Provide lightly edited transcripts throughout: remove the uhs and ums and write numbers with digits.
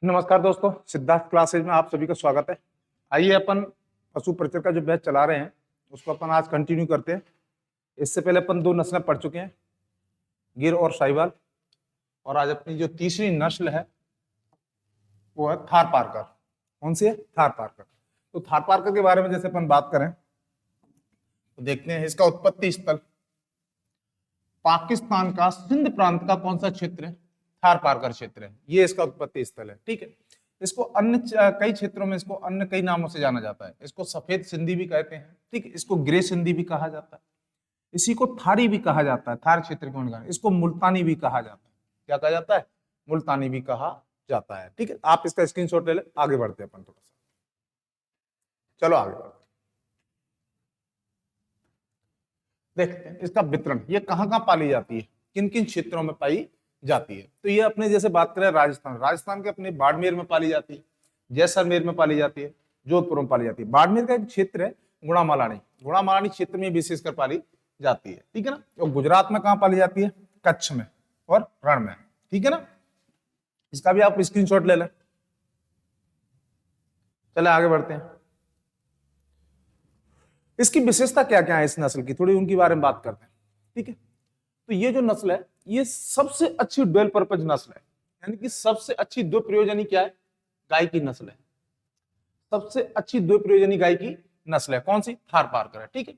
नमस्कार दोस्तों, सिद्धार्थ क्लासेज में आप सभी का स्वागत है। आइए अपन पशु परिचर का जो बैच चला रहे हैं उसको अपन आज कंटिन्यू करते हैं। इससे पहले अपन दो नस्लें पढ़ चुके हैं, गिर और साहिवाल, और आज अपनी जो तीसरी नस्ल है वो है थार पारकर। कौन सी है? थार पारकर। तो थार पारकर के बारे में जैसे अपन बात करें तो देखते हैं इसका उत्पत्ति स्थल पाकिस्तान का सिंध प्रांत का कौन सा क्षेत्र है? थार पारकर क्षेत्र है, ये इसका उत्पत्ति स्थल है। ठीक है, इसको अन्य कई क्षेत्रों में इसको अन्य कई नामों से जाना जाता है। इसको सफेद सिंधी भी कहते हैं, ठीक है, इसको ग्रे सिंधी भी कहा जाता है, इसी को थारी भी कहा जाता है, थार क्षेत्र को इसको मुल्तानी भी कहा जाता है। क्या कहा जाता है? मुल्तानी भी कहा जाता है। ठीक है, आप इसका स्क्रीनशॉट ले ले। आगे बढ़ते हैं अपन थोड़ा सा, चलो आगे बढ़ते हैं। देखते हैं इसका वितरण, ये कहाँ कहाँ पाली जाती है, किन किन क्षेत्रों में पाई जाती है। तो ये अपने जैसे बात करें राजस्थान के अपने बाड़मेर में पाली जाती है, जैसलमेर में पाली जाती है, जोधपुर में पाली जाती है। बाड़मेर का एक क्षेत्र है गुणामालानी क्षेत्र में विशेषकर पाली जाती है। ठीक है ना। और गुजरात में कहाँ पाली जाती है? कच्छ में और रण में। ठीक है ना, इसका भी आप स्क्रीनशॉट ले लें। चले आगे बढ़ते हैं। इसकी विशेषता क्या क्या है इस नस्ल की, थोड़ी उनके बारे में बात करते हैं। ठीक है, तो ये जो नस्ल है ये सबसे अच्छी डुअल पर्पज नस्ल है, यानी कि सबसे अच्छी दो प्रयोजनी क्या है? गाय की नस्ल है। सबसे अच्छी दो प्रयोजनी गाय की नस्ल है कौन सी? थार पारकर है। ठीक है,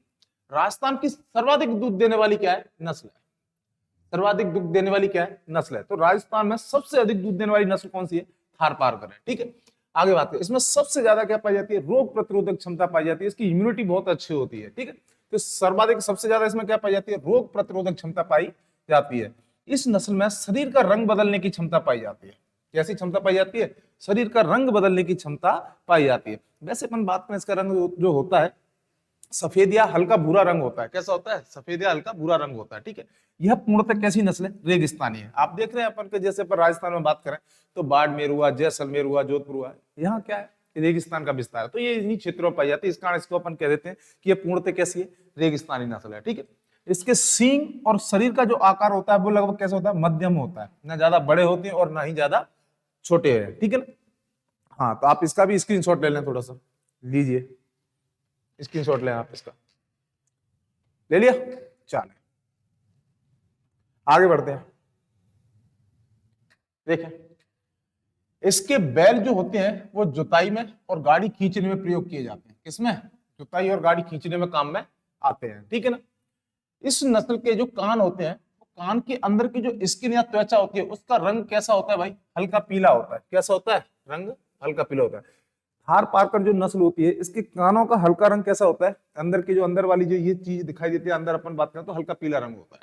राजस्थान की सर्वाधिक दूध देने वाली क्या है? नस्ल है। सर्वाधिक दूध देने वाली क्या है? नस्ल है। तो राजस्थान में सबसे अधिक दूध देने वाली नस्ल कौन सी है? थार पारकर है। ठीक है, आगे बात करें, इसमें सबसे ज्यादा क्या पाई जाती है? रोग प्रतिरोधक क्षमता पाई जाती है, इसकी इम्यूनिटी बहुत अच्छी होती है। ठीक है, तो सर्वाधिक सबसे ज्यादा इसमें क्या पाई जाती है? रोग प्रतिरोधक क्षमता पाई जाती है। इस नस्ल में शरीर का रंग बदलने की क्षमता पाई जाती है। कैसी क्षमता पाई जाती है? शरीर का रंग बदलने की क्षमता पाई जाती है। वैसे अपन बात करें, इसका रंग जो होता है सफेद या हल्का भूरा रंग होता है। कैसा होता है? सफेद या हल्का भूरा रंग होता है। ठीक है, यह पूर्णतः कैसी नस्ल है? रेगिस्तानी है। आप देख रहे हैं अपन के जैसे पर राजस्थान में बात करें तो बाड़मेर हुआ, जैसलमेर हुआ, जोधपुर हुआ, यहाँ क्या है? रेगिस्तान का विस्तार है। तो ये इन्हीं क्षेत्रों में पाई जाती है, इस कारण इसको अपन कह देते हैं कि ये पूर्णतः कैसी है? रेगिस्तानी नस्ल है। ठीक है, इसके सींग और शरीर का जो आकार होता है वो लगभग कैसा होता है? मध्यम होता है, ना ज्यादा बड़े होते हैं और ना ही ज्यादा छोटे हैं। ठीक है ना। हाँ, तो आप इसका भी स्क्रीनशॉट ले लें, थोड़ा सा लीजिए, स्क्रीनशॉट लें आप इसका। ले लिया? चलें आगे बढ़ते हैं। देखें, इसके बैल जो होते हैं वो जुताई में और गाड़ी खींचने में प्रयोग किए जाते हैं। किसमें? जुताई और गाड़ी खींचने में काम में आते हैं। ठीक है ना। इस नस्ल के जो कान होते हैं, कान के अंदर की जो स्किन या त्वचा होती है उसका रंग कैसा होता है भाई? हल्का पीला होता है। कैसा होता है? रंग हल्का पीला होता है। थार पारकर जो नस्ल होती है इसके कानों का हल्का रंग कैसा होता है? अंदर की जो अंदर वाली जो ये चीज दिखाई देती है अंदर अपन बात करें तो हल्का पीला रंग होता है।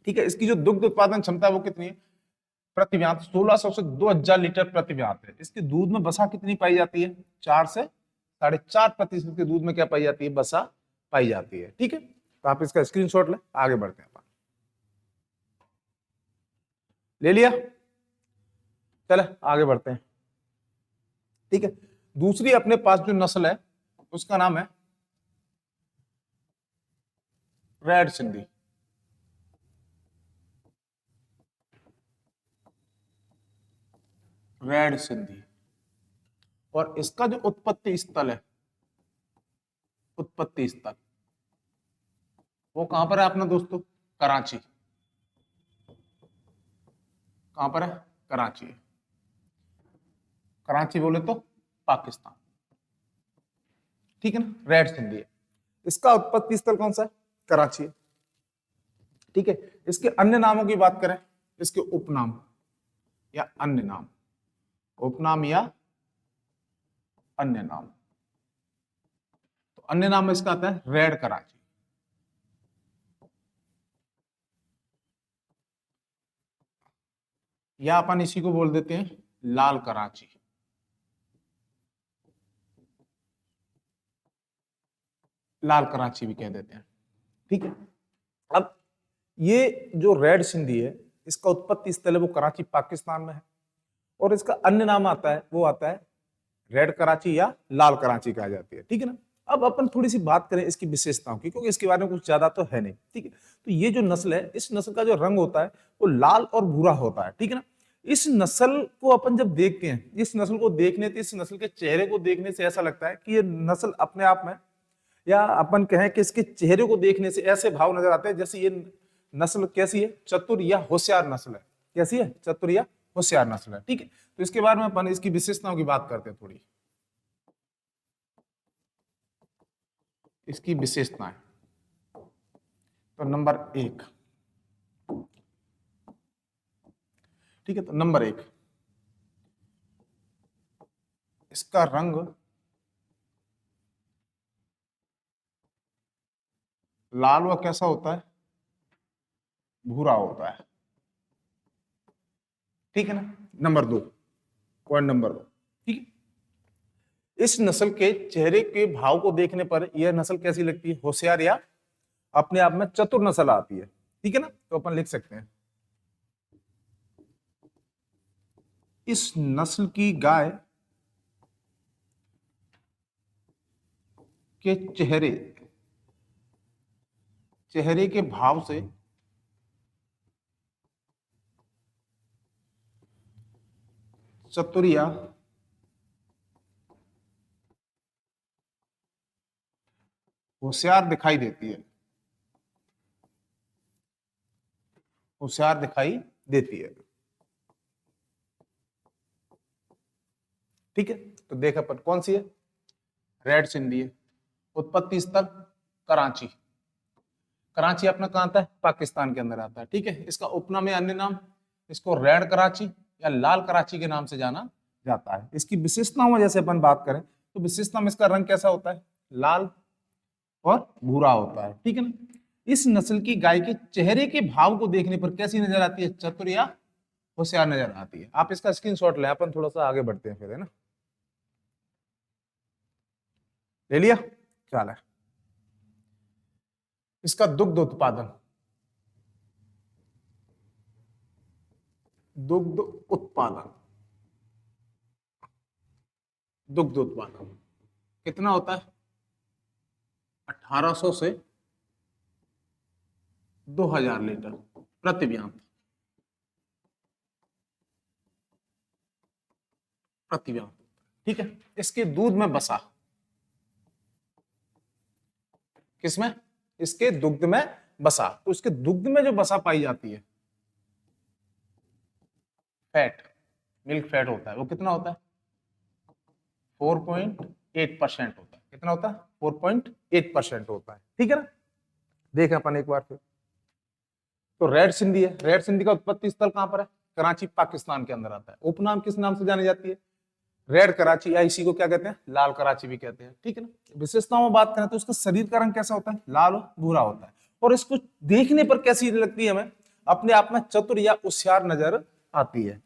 ठीक है, इसकी जो दुग्ध उत्पादन क्षमता है वो कितनी है? प्रति व्यात 1600 से 2000 लीटर प्रति व्यात है। इसके दूध में वसा कितनी पाई जाती है? 4 से 4.5% के दूध में क्या पाई जाती है? वसा पाई जाती है। ठीक है, तो आप इसका स्क्रीनशॉट लें। आगे बढ़ते हैं। ले लिया? चले आगे बढ़ते हैं। ठीक है, दूसरी अपने पास जो नस्ल है उसका नाम है रेड सिंधी। रेड सिंधी, और इसका जो उत्पत्ति स्थल है, उत्पत्ति स्थल वो कहां पर है अपना दोस्तों? कराची। कहां पर है? कराची। कराची बोले तो पाकिस्तान। ठीक है ना, रेड सिंधी है। इसका उत्पत्ति स्थल कौन सा है? कराची है। ठीक है, इसके अन्य नामों की बात करें, इसके उपनाम या अन्य नाम, उपनाम या अन्य नाम, तो अन्य नाम में इसका आता है रेड कराची, या अपन इसी को बोल देते हैं लाल कराची। लाल कराची भी कह देते हैं। ठीक है, अब ये जो रेड सिंधी है इसका उत्पत्ति स्थल है वो कराची पाकिस्तान में है, और इसका अन्य नाम आता है वो आता है रेड कराची या लाल कराची कहा जाती है। ठीक है ना। अब अपन थोड़ी सी बात करें इसकी विशेषताओं की, क्योंकि इसके बारे में कुछ ज्यादा तो है नहीं। ठीक है, तो ये जो नस्ल है इस नस्ल का जो रंग होता है वो लाल और भूरा होता है। ठीक है ना, इस नस्ल को अपन जब देखते हैं, इस नस्ल को देखने से, इस नस्ल के चेहरे को देखने से ऐसा लगता है कि ये नस्ल अपने आप में, या अपन कहें कि इसके चेहरे को देखने से ऐसे भाव नजर आते हैं जैसे ये नस्ल कैसी है, चतुर या होशियार नस्ल है। कैसी है? चतुर या होशियार नस्ल है। ठीक है, तो इसके बारे में अपन इसकी विशेषताओं की बात करते हैं थोड़ी, इसकी विशेषताएं। तो नंबर 1, ठीक है, तो नंबर 1, इसका रंग लाल व कैसा होता है? भूरा होता है। ठीक है ना। नंबर 2, पॉइंट नंबर 2, ठीक है, इस नस्ल के चेहरे के भाव को देखने पर यह नस्ल कैसी लगती है? होशियार या अपने आप में चतुर नस्ल आती है। ठीक है ना, तो अपन लिख सकते हैं इस नस्ल की गाय के चेहरे के भाव से चतुर या होशियार दिखाई देती है, होशियार दिखाई देती है। ठीक है, तो देख अपन कौन सी है? रेड सिंधी है। उत्पत्ति स्थल कराची, कराची अपना कहां आता है? पाकिस्तान के अंदर आता है। ठीक है, इसका उपनाम या अन्य नाम, इसको रेड कराची या लाल कराची के नाम से जाना जाता है। इसकी विशेषताओं में जैसे अपन बात करें तो विशेषता में इसका रंग कैसा होता है? लाल और भूरा होता है। ठीक है ना। इस नस्ल की गाय के चेहरे के भाव को देखने पर कैसी नजर आती है? चतुर या होशियार नजर आती है। आप इसका स्क्रीनशॉट लें, अपन थोड़ा सा आगे बढ़ते हैं फिर, है ना। ले लिया? चल है, इसका दुग्ध उत्पादन, दुग्ध उत्पादन, दुग्ध उत्पादन कितना होता है? 1800 से 2000 लीटर प्रति व्यात, प्रति व्यात। ठीक है, इसके दूध में बसा, किसमें? इसके दुग्ध में बसा। तो इसके दुग्ध में जो बसा पाई जाती है, फैट, मिल्क फैट होता है, वो कितना होता है? 4.8% होता है। कितना होता है? 4.8% होता है। ठीक है ना। देखें अपन एक बार फिर, तो रेड सिंधी है। रेड सिंधी का उत्पत्ति स्थल कहां पर है? कराची, पाकिस्तान के अंदर आता है। उपनाम किस नाम से जानी जाती है? रेड कराची, या इसी को क्या कहते हैं? लाल कराची भी कहते हैं। ठीक है ना। विशेषताओं में बात करें तो इसका शरीर का रंग कैसा होता है? लाल और भूरा होता है। और इसको देखने पर कैसी लगती है हमें? अपने आप में चतुर या होशियार नजर आती है।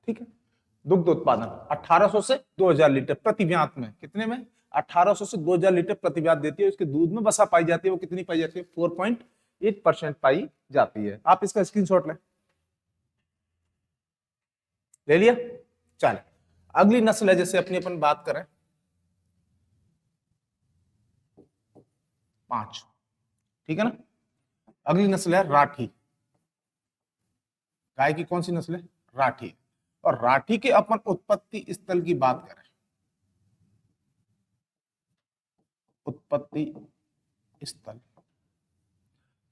ठीक है। दुग्ध उत्पादन 1800 से 2000 लीटर प्रति व्यात में, कितने में? 1800 से 2000 लीटर प्रति व्यात देती है। उसके दूध में बसा पाई जाती है, वो कितनी पाई जाती है? 4.8% पाई जाती है। आप इसका स्क्रीनशॉट लें। ले लिया? चल, अगली नस्ल है जैसे अपनी अपन बात करें 5। ठीक है ना। अगली नस्ल है राठी। गाय की कौन सी नस्ल है? राठी। और राठी के अपन उत्पत्ति स्थल की बात करें, उत्पत्ति स्थल,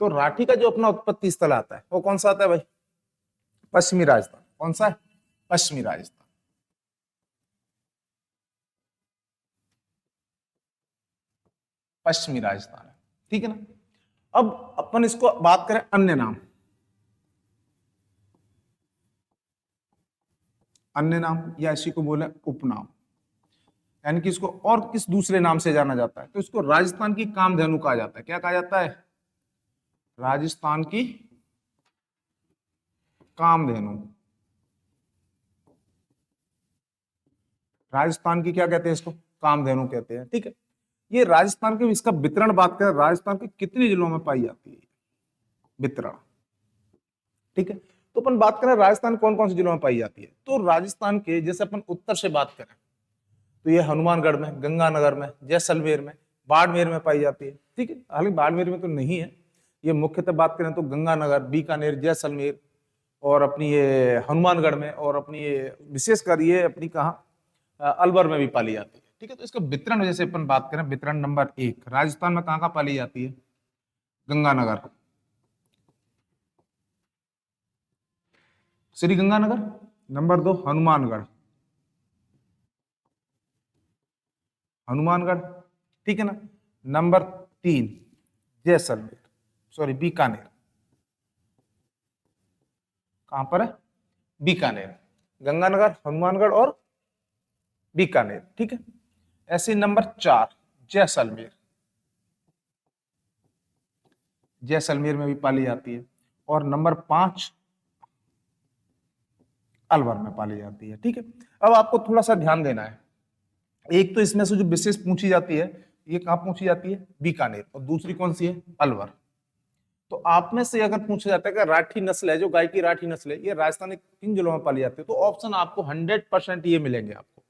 तो राठी का जो अपना उत्पत्ति स्थल आता है वो कौन सा आता है भाई? पश्चिमी राजस्थान। कौन सा है? पश्चिमी राजस्थान। पश्चिमी राजस्थान है। ठीक है ना। अब अपन इसको बात करें अन्य नाम, अन्य नाम या इसी को बोले उपनाम, यानी कि इसको और किस दूसरे नाम से जाना जाता है? तो इसको राजस्थान की कामधेनु कहा जाता है। क्या कहा जाता है? राजस्थान की कामधेनु। राजस्थान की क्या कहते हैं? इसको कामधेनु कहते हैं। ठीक है। ये राजस्थान के, इसका वितरण बात करें, राजस्थान के कितने जिलों में पाई जाती है वितरण? ठीक है, तो अपन बात करें राजस्थान कौन कौन से जिलों में पाई जाती है, तो राजस्थान के जैसे अपन उत्तर से बात करें तो ये हनुमानगढ़ में, गंगानगर में, जैसलमेर में, बाड़मेर में पाई जाती है। ठीक है, हालांकि बाड़मेर में तो नहीं है ये, मुख्यतः बात करें तो गंगानगर, बीकानेर, जैसलमेर, और अपनी ये हनुमानगढ़ में, और अपनी ये विशेषकर ये अपनी कहाँ अलवर में भी पाली जाती है। ठीक है, तो इसका वितरण जैसे अपन बात करें, वितरण नंबर 1 राजस्थान में कहाँ कहाँ पाली जाती है? गंगानगर, श्री गंगानगर। नंबर 2 हनुमानगढ़, हनुमानगढ़, ठीक है ना। नंबर 3 जैसलमेर, सॉरी बीकानेर, कहां पर है? बीकानेर, गंगानगर, हनुमानगढ़ और बीकानेर, ठीक है। ऐसे नंबर 4 जैसलमेर, जैसलमेर में भी पाली जाती है। और नंबर 5 अलवर में पाली जाती है, ठीक है। अब आपको थोड़ा सा ध्यान देना है, एक तो इसमें से जो विशेष पूछी जाती है ये कहां पूछी जाती है? बीकानेर, और दूसरी कौन सी है? अलवर। तो आप में से अगर पूछा जाता है कि राठी नस्ल है, जो गाय की राठी नस्ल है, ये राजस्थान के किन जिलों में पाली जाती है, तो ऑप्शन आपको 100% ये मिलेंगे आपको,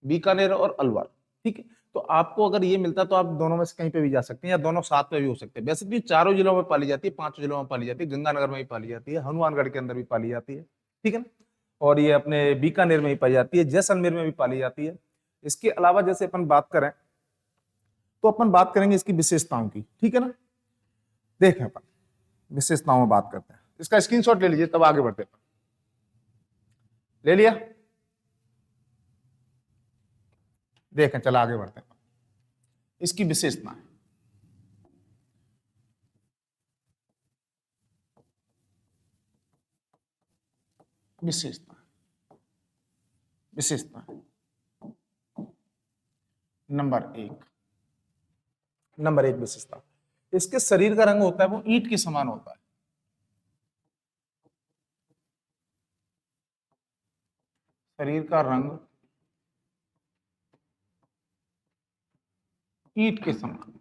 बीकानेर और अलवर, ठीक है। तो आपको अगर ये मिलता तो आप दोनों में से कहीं पे भी जा सकते हैं, या दोनों साथ में भी हो सकते हैं। वैसे भी चारों जिलों में पाली जाती है, 5 जिलों में पाली जाती है, गंगानगर में भी पाली जाती है, हनुमानगढ़ के अंदर भी पाली जाती है, ठीक है ना। और ये अपने बीकानेर में भी पाई जाती है, जैसलमेर में भी पाली जाती है। इसके अलावा जैसे अपन बात करें तो अपन बात करेंगे इसकी विशेषताओं की, ठीक है ना। देखें अपन विशेषताओं में बात करते हैं, इसका स्क्रीनशॉट ले लीजिए तब आगे बढ़ते हैं। ले लिया? देखें, चला आगे बढ़ते हैं। इसकी विशेषताएं, विशेषता, विशेषता नंबर एक विशेषता, इसके शरीर का रंग होता है वो ईंट के समान होता है। शरीर का रंग ईंट के समान।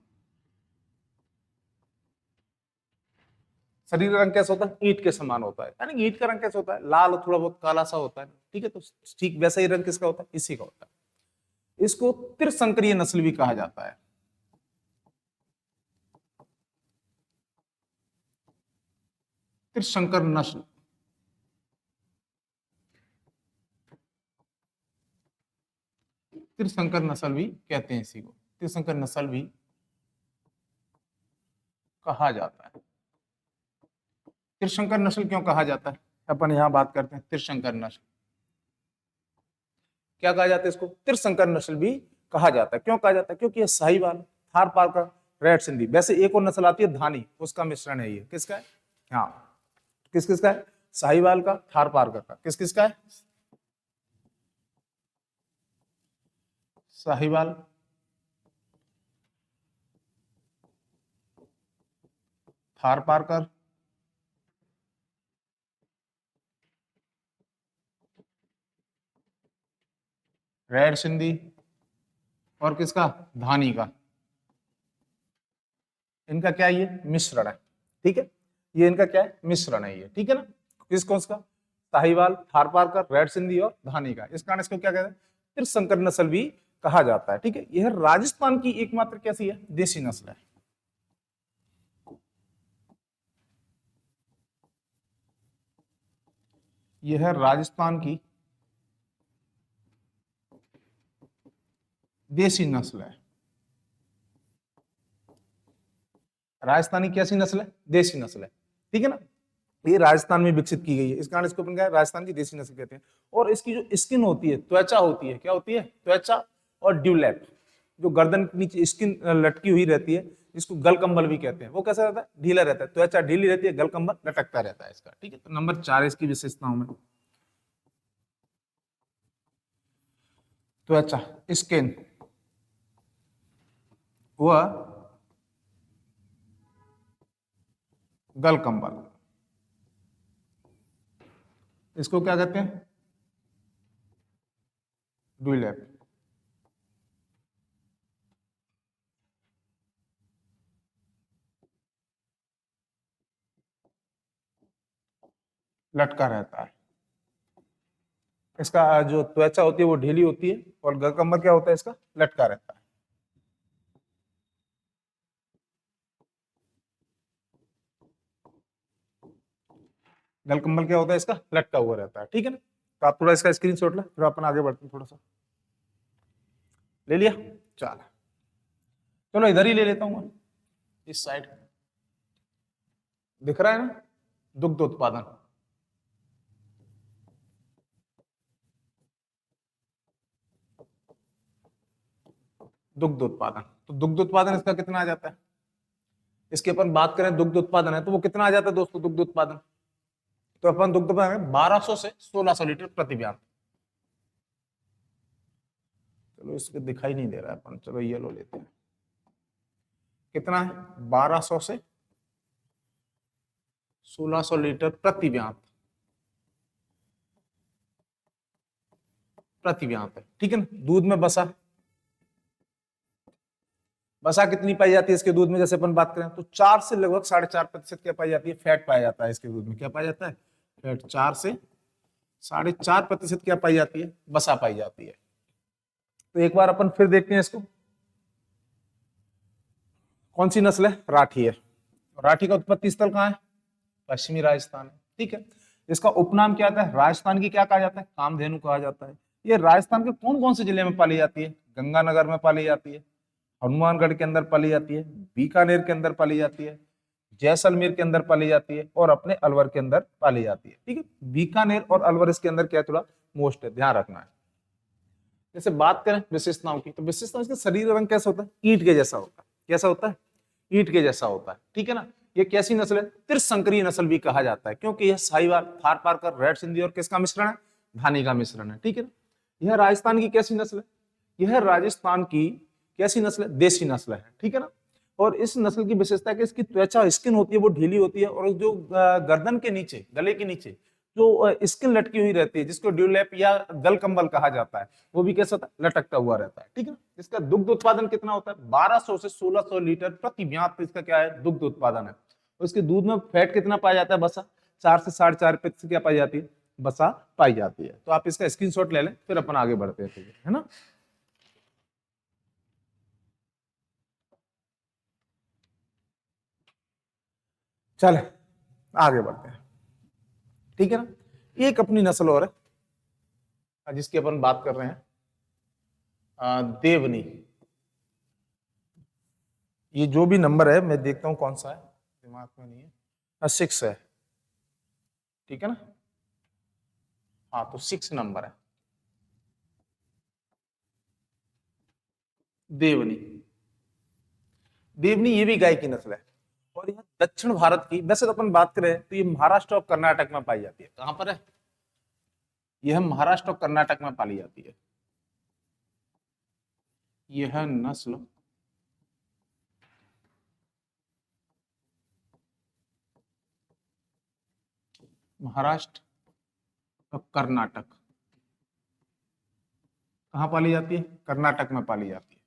शरीर का रंग कैसा होता है? ईंट के समान होता है। यानी ईंट का रंग कैसा होता है? लाल और थोड़ा बहुत काला सा होता है, ठीक है। तो ठीक वैसा ही रंग किसका होता है? इसी का होता है। इसको त्रिशंकरीय नस्ल भी कहा जाता है। त्रिशंकर नस्ल, त्रिशंकर नस्ल भी कहते हैं इसी को, त्रिशंकर नस्ल भी कहा जाता है। त्रिशंकर नस्ल क्यों कहा जाता है? अपन यहां बात करते हैं त्रिशंकर नस्ल। क्या कहा जाता है इसको? त्रिशंकर नस्ल भी कहा जाता है। क्यों कहा जाता है? क्योंकि ये साहिवाल, थार पारकर, रेड सिंधी, वैसे एक और नस्ल आती है धानी, उसका मिश्रण है ये। किसका है? हाँ, किस किसका है? साहिवाल का, थार पारकर का। किस किसका है? साहिवाल, थार पारकर, रेड सिंधी, और किसका? धानी का। इनका क्या है? ये मिश्रण है, ठीक है। ये इनका क्या है? मिश्रण है ये, ठीक है ना। किस कौन सा? साहिवाल, थार पारकर, रेड सिंधी और धानी का। इस कारण इसको क्या कहते हैं? त्रिशंकर नस्ल भी कहा जाता है, ठीक है। यह राजस्थान की एकमात्र कैसी है? देसी नस्ल है। यह राजस्थान की देसी नस्ल है। राजस्थानी कैसी नस्ल है? देसी नस्ल है, ठीक है ना। ये राजस्थान में विकसित की गई है, इस कारण इसको अपन क्या है? राजस्थान की देसी नस्ल कहते हैं। और इसकी जो स्किन होती है, त्वचा होती है, क्या होती है? त्वचा और ड्यूलैप, जो गर्दन के नीचे स्किन लटकी हुई रहती है, इसको गलकंबल भी कहते हैं। वो कैसा रहता है? ढीला रहता है, त्वचा ढीली रहती है, गलकंबल लटकता रहता है इसका, ठीक है। तो नंबर 4 इसकी विशेषताओं में त्वचा, स्किन व गलकंबल, इसको क्या कहते हैं? ड्यूलैप। लटका रहता है। इसका जो त्वचा होती है वो ढीली होती है, और गलकंबल क्या होता है? इसका लटका रहता है। गल कंबल क्या होता है इसका, लटका हुआ रहता है, ठीक है ना। तो आप थोड़ा इसका स्क्रीनशॉट ले, फिर अपन आगे बढ़ते हैं। थोड़ा सा ले लिया, चलो इधर ही ले लेता हूँ, इस साइड दिख रहा है ना, दुग्ध उत्पादन। दुग्ध उत्पादन, तो दुग्ध उत्पादन इसका कितना आ जाता है, इसकी अपन बात करें दुग्ध उत्पादन है तो वो कितना आ जाता है दोस्तों दुग्ध उत्पादन। तो अपन दुग्ध उत्पादन 1200 से 1600 लीटर प्रति व्यान। चलो इसको दिखाई नहीं दे रहा है अपन, चलो ये लो लेते हैं, कितना है 1200 से 1600 लीटर प्रति व्यान, प्रति व्यान है, ठीक है ना। दूध में बसा, बसा कितनी पाई जाती है इसके दूध में, जैसे अपन बात करें तो 4 से लगभग 4.5% क्या पाई जाती है, फैट पाया जाता है इसके दूध में। क्या पाया जाता है, फैट। 4 से 4.5% क्या पाई जाती है, बसा पाई जाती है। तो एक बार अपन फिर देखते हैं इसको, कौन सी नस्ल है, राठी है। राठी का उत्पत्ति स्थल कहाँ है, पश्चिमी राजस्थान है, ठीक है। इसका उपनाम क्या आता है, राजस्थान की क्या कहा जाता है, कामधेनु कहा जाता है। ये राजस्थान के कौन कौन से जिले में पाली जाती है, गंगानगर में पाली जाती है, हनुमानगढ़ के अंदर पाली जाती है, बीकानेर के अंदर पाली जाती है, जैसलमेर के अंदर पाली जाती है, और अपने अलवर के अंदर पाली जाती है, ठीक है। बीकानेर और अलवर इसके अंदर क्या थोड़ा मोस्ट है, ध्यान रखना है। जैसे बात करें विशेषताओं की, तो विशेषताओं, इसका शरीर रंग कैसा होता है, ईंट के जैसा होता है। कैसा होता है, ईंट के जैसा होता है, ठीक है ना। ये कैसी नस्ल है, त्रिशंकरीय नस्ल भी कहा जाता है, क्योंकि यह साहिवाल, थार पारकर, रेड सिंधी और किसका मिश्रण है, धानी का मिश्रण है, ठीक है ना। यह राजस्थान की कैसी नस्ल है, यह राजस्थान की कैसी नस्ल है, देसी नस्ल है, ठीक है ना। और इस नस्ल की विशेषता है कि इसकी त्वचा, स्किन होती है वो ढीली होती है, और जो गर्दन के नीचे, गले के नीचे जो स्किन लटकी हुई रहती है, जिसको ड्यूलैप या गल कंबल कहा जाता है, वो भी कैसा होता है, लटकता हुआ रहता है, ठीक है। इसका दुग्ध उत्पादन कितना होता है, 1200 से 1600 लीटर प्रति व्यात इसका क्या है, दुग्ध उत्पादन है। और इसके दूध में फैट कितना पाया जाता है, बसा 4 से 4.5% क्या पाई जाती है, बसा पाई जाती है। तो आप इसका स्क्रीनशॉट ले लें, फिर अपन आगे बढ़ते हैं, है ना। चले आगे बढ़ते हैं, ठीक है ना। एक अपनी नस्ल और है जिसकी अपन बात कर रहे हैं, देवनी। ये जो भी नंबर है मैं देखता हूं कौन सा है, दिमाग में नहीं है, 6 है, ठीक है ना। हाँ तो 6 नंबर है, देवनी। देवनी ये भी गाय की नस्ल है, और यह दक्षिण भारत की, वैसे तो अपन बात करें तो ये महाराष्ट्र और कर्नाटक में पाई जाती है। कहां पर है, यह महाराष्ट्र और कर्नाटक में पाली जाती है। यह नस्ल महाराष्ट्र और कर्नाटक, कहां पाली जाती है, कर्नाटक में पाली जाती है।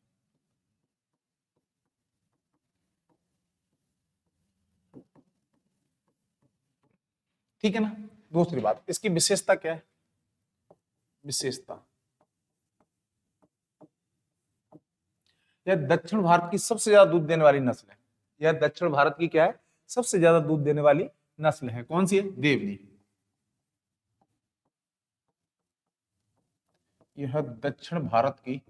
ठीक है ना। दूसरी बात, इसकी विशेषता क्या है, विशेषता, यह दक्षिण भारत की सबसे ज्यादा दूध देने वाली नस्ल है। यह दक्षिण भारत की क्या है, सबसे ज्यादा दूध देने वाली नस्ल है। कौन सी है, देवनी। यह दक्षिण भारत की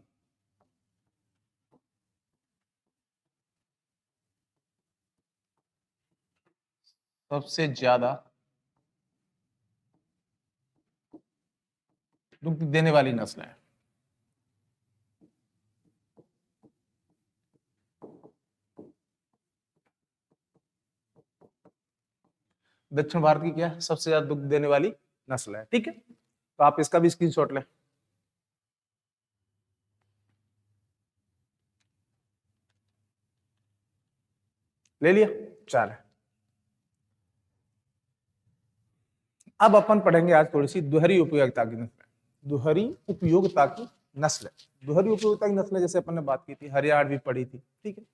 सबसे ज्यादा दूध देने वाली नस्ल है। दक्षिण भारत की क्या है, सबसे ज्यादा दूध देने वाली नस्ल है, ठीक है। तो आप इसका भी स्क्रीनशॉट लें, ले लिया। चल अब अपन पढ़ेंगे आज थोड़ी सी दोहरी उपयोगिता की नस्ल। दोहरी उपयोगिता की नस्ल, दोहरी उपयोगिता की नस्ल जैसे अपन ने बात की थी, हरियाणवी पढ़ी थी, ठीक है।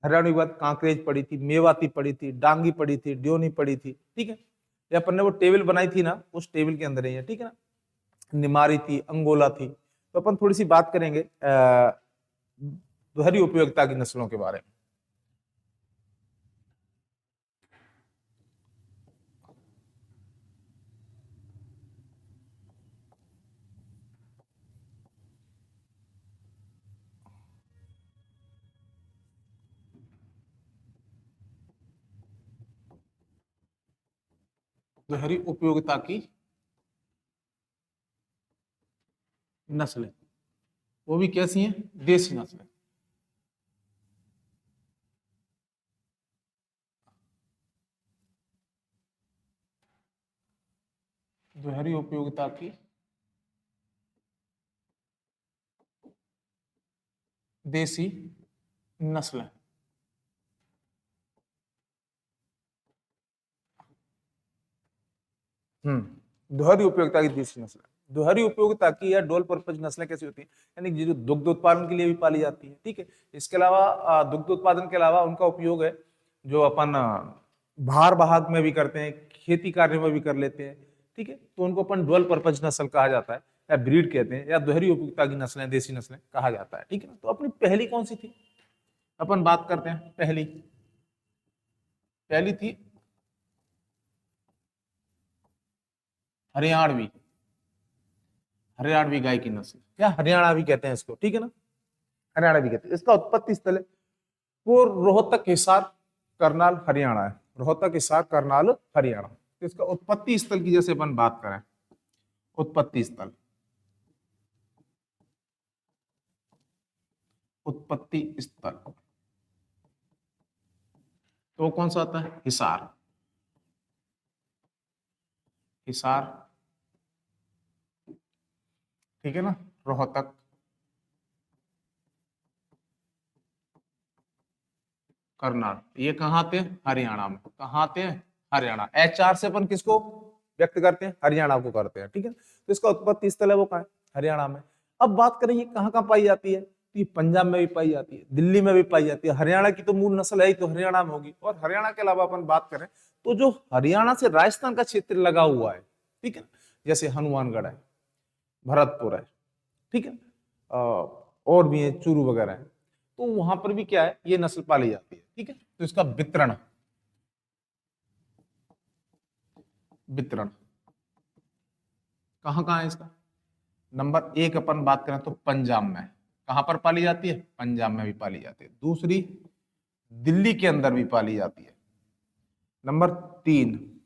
हरियाणवी के बाद कांकरेज पढ़ी थी, मेवाती पढ़ी थी, डांगी पढ़ी थी, ड्योनी पढ़ी थी, ठीक है। ये अपन ने वो टेबल बनाई थी ना, उस टेबल के अंदर ही है, ठीक है ना। निमारी थी, अंगोला थी। तो अपन थोड़ी सी बात करेंगे दोहरी उपयोगिता की नस्लों के बारे में। दोहरी उपयोगिता की नस्लें, वो भी कैसी हैं? देसी नस्लें। दोहरी उपयोगिता की देसी नस्लें। दोहरी उपयोगिता की देसी नस्लें। दोहरी उपयोगिता की या डुअल पर्पज नस्लें कैसी होती हैं? यानी जो दुग्ध उत्पादन के लिए भी पाली जाती है, ठीक है। इसके अलावा दुग्ध उत्पादन के अलावा उनका उपयोग है जो अपन भार वाहक में भी करते हैं, खेती कार्य में भी कर लेते हैं, ठीक है। तो उनको अपन डुअल पर्पज नस्ल कहा जाता है, या ब्रीड कहते हैं, या दोहरी उपयोगिता की नस्लें, देसी नस्लें कहा जाता है, ठीक है ना। तो अपनी पहली कौन सी थी? अपन बात करते हैं पहली। पहली थी हरियाणवी, हरियाणवी गाय की नस्ल, या हरियाणा भी कहते हैं इसको, ठीक है ना। हरियाणा भी कहते हैं। इसका उत्पत्ति स्थल है वो रोहतक, हिसार, करनाल, हरियाणा है। रोहतक, हिसार, करनाल, हरियाणा। तो इसका उत्पत्ति स्थल की जैसे अपन बात करें, उत्पत्ति स्थल, उत्पत्ति स्थल तो कौन सा आता है? हिसार, हिसार, ठीक है ना। रोहतक, करनाल, ये कहाँ थे? हरियाणा में। कहाँ थे? हरियाणा। HR से अपन किसको व्यक्त करते हैं? हरियाणा को करते हैं, ठीक है। तो इसका उत्पत्ति स्थल है वो कहाँ है? हरियाणा में। अब बात करें ये कहाँ कहाँ पाई जाती है, तो ये पंजाब में भी पाई जाती है, दिल्ली में भी पाई जाती है। हरियाणा की तो मूल नस्ल है ही, तो हरियाणा में होगी। और हरियाणा के अलावा अपन बात करें तो जो हरियाणा से राजस्थान का क्षेत्र लगा हुआ है, ठीक है, जैसे हनुमानगढ़ है, भरतपुर है, ठीक है, और भी है, चूरू वगैरह है, तो वहां पर भी क्या है, ये नस्ल पाली जाती है, ठीक है। तो इसका वितरण, वितरण कहाँ कहाँ है इसका? नंबर एक अपन बात करें तो पंजाब में। कहां पर पाली जाती है? पंजाब में भी पाली जाती है। दूसरी, दिल्ली के अंदर भी पाली जाती है। नंबर तीन,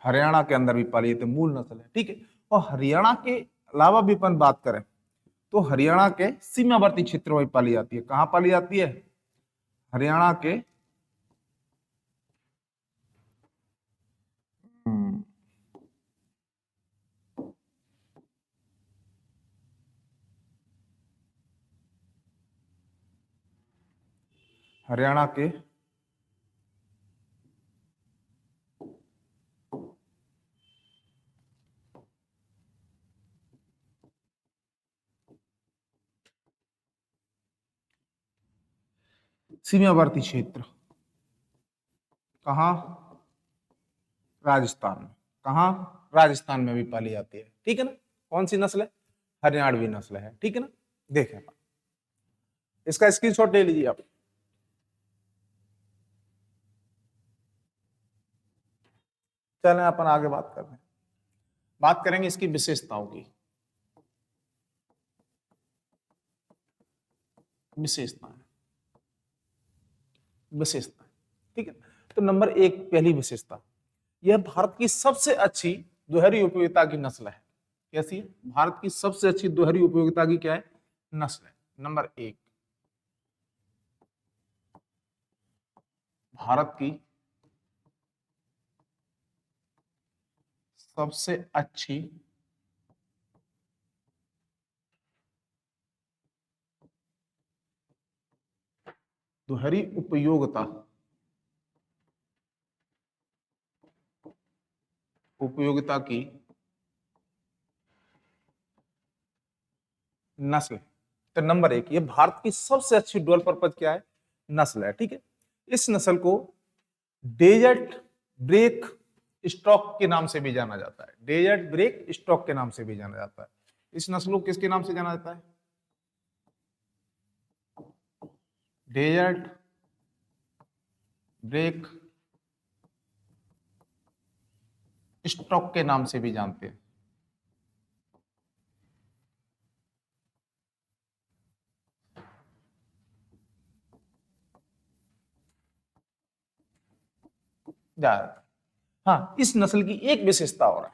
हरियाणा के अंदर भी पाली जाती है, मूल नस्ल है, ठीक है। और हरियाणा के अलावा भी अपन बात करें तो हरियाणा के सीमावर्ती क्षेत्रों में पाली जाती है। कहां पाली जाती है? हरियाणा के हम्म, हरियाणा के सीमावर्ती क्षेत्र, कहाँ? राजस्थान में। कहाँ? राजस्थान में भी पाली जाती है, ठीक है ना। कौन सी नस्ल है? हरियाणवी नस्ल है, ठीक है ना। देखें, इसका स्क्रीनशॉट ले लीजिए आप। चलें अपन आगे बात करते हैं। बात करेंगे इसकी विशेषताओं की। विशेषताएं, विशेषताएं, ठीक है। तो नंबर एक, पहली विशेषता, यह भारत की सबसे अच्छी दोहरी उपयोगिता की नस्ल है। कैसी है? भारत की सबसे अच्छी दोहरी उपयोगिता की क्या है? नस्ल है। नंबर एक, भारत की सबसे अच्छी दोहरी उपयोगिता, उपयोगिता की नस्ल है। तो नंबर एक, ये भारत की सबसे अच्छी डुअल पर्पज क्या है? नस्ल है, ठीक है। इस नस्ल को डेजर्ट ब्रेक स्टॉक के नाम से भी जाना जाता है। डेजर्ट ब्रेक स्टॉक के नाम से भी जाना जाता है। इस नस्ल को किसके नाम से जाना जाता है? डेजर्ट ब्रेक स्टॉक के नाम से भी जानते हैं। जा रहा है। हाँ, इस नस्ल की एक विशेषता और है,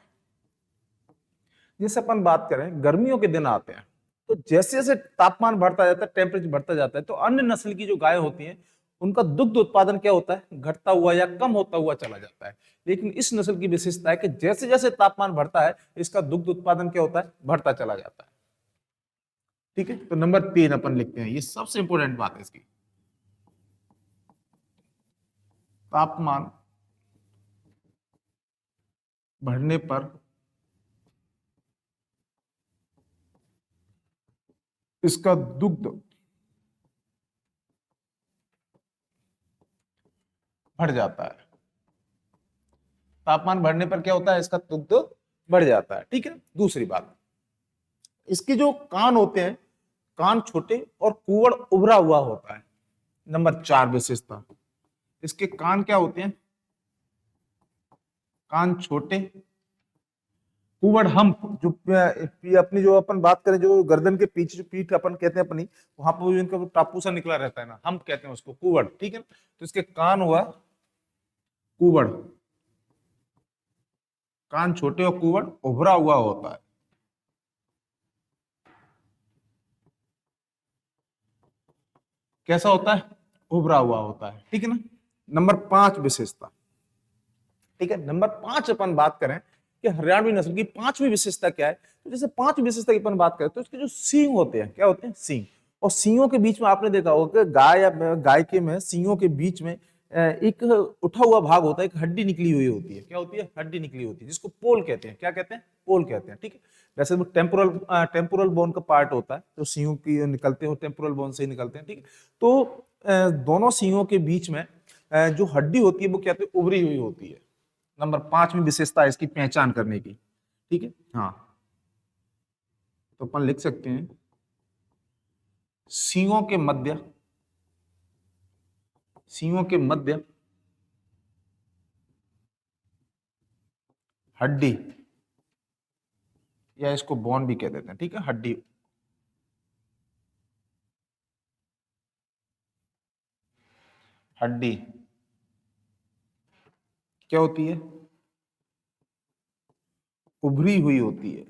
जैसे अपन बात करें गर्मियों के दिन आते हैं तो जैसे जैसे तापमान बढ़ता जाता है, टेम्परेचर बढ़ता जाता है, तो अन्य नस्ल की जो गायें होती हैं उनका दुग्ध उत्पादन क्या होता है, घटता हुआ या कम होता हुआ चला जाता है। लेकिन इस नस्ल की विशेषता है कि जैसे जैसे तापमान बढ़ता है इसका दुग्ध उत्पादन क्या होता है, बढ़ता चला जाता है। ठीक है, तो नंबर 3 अपन लिखते हैं, ये सबसे इंपॉर्टेंट बात है इसकी। तापमान बढ़ने पर इसका दुग्ध बढ़ जाता है। तापमान बढ़ने पर क्या होता है, इसका दुग्ध बढ़ जाता है। ठीक है, दूसरी बात, इसके जो कान होते हैं, कान छोटे और कुवड़ उभरा हुआ होता है। नंबर 4 विशेषता, इसके कान क्या होते हैं, कान छोटे, कुवड़ हम्प, जो अपनी जो अपन बात करें जो गर्दन के पीछे जो पीठ अपन कहते हैं अपनी, वहां पर इनका टापू सा निकला रहता है ना, हम कहते हैं उसको कुवड़। ठीक है, तो इसके कान हुआ कुवड़, कान छोटे और कुवड़ उभरा हुआ होता है। कैसा होता है, उभरा हुआ होता है। ठीक है ना। नंबर 5 विशेषता, ठीक है, नंबर 5 अपन बात करें कि हरियाणवी नस्ल की पांचवी विशेषता क्या है, तो जैसे 5 विशेषता की अपन बात करें तो इसके जो सींग होते हैं, क्या होते हैं, सींग। और सींगों के बीच में आपने देखा होगा कि गाय या गाय के में सींगों के बीच में एक उठा हुआ भाग होता है, एक हड्डी निकली हुई होती है। क्या होती है, हड्डी निकली होती है, जिसको पोल कहते हैं। क्या कहते हैं, पोल कहते हैं। ठीक है, वैसे वो टेम्पोरल टेम्पोरल बोन का पार्ट होता है, जो सींगों की निकलते हैं टेम्पोरल बोन से ही निकलते हैं। ठीक है, तो दोनों सींगों के बीच में जो हड्डी होती है वो क्या होती है, उभरी हुई होती है। नंबर 5 में विशेषता है इसकी पहचान करने की। ठीक है, हाँ, तो अपन लिख सकते हैं सींगों के मध्य, सींगों के मध्य हड्डी, या इसको बोन भी कह देते हैं। ठीक है, हड्डी, हड्डी क्या होती है, उभरी हुई होती है।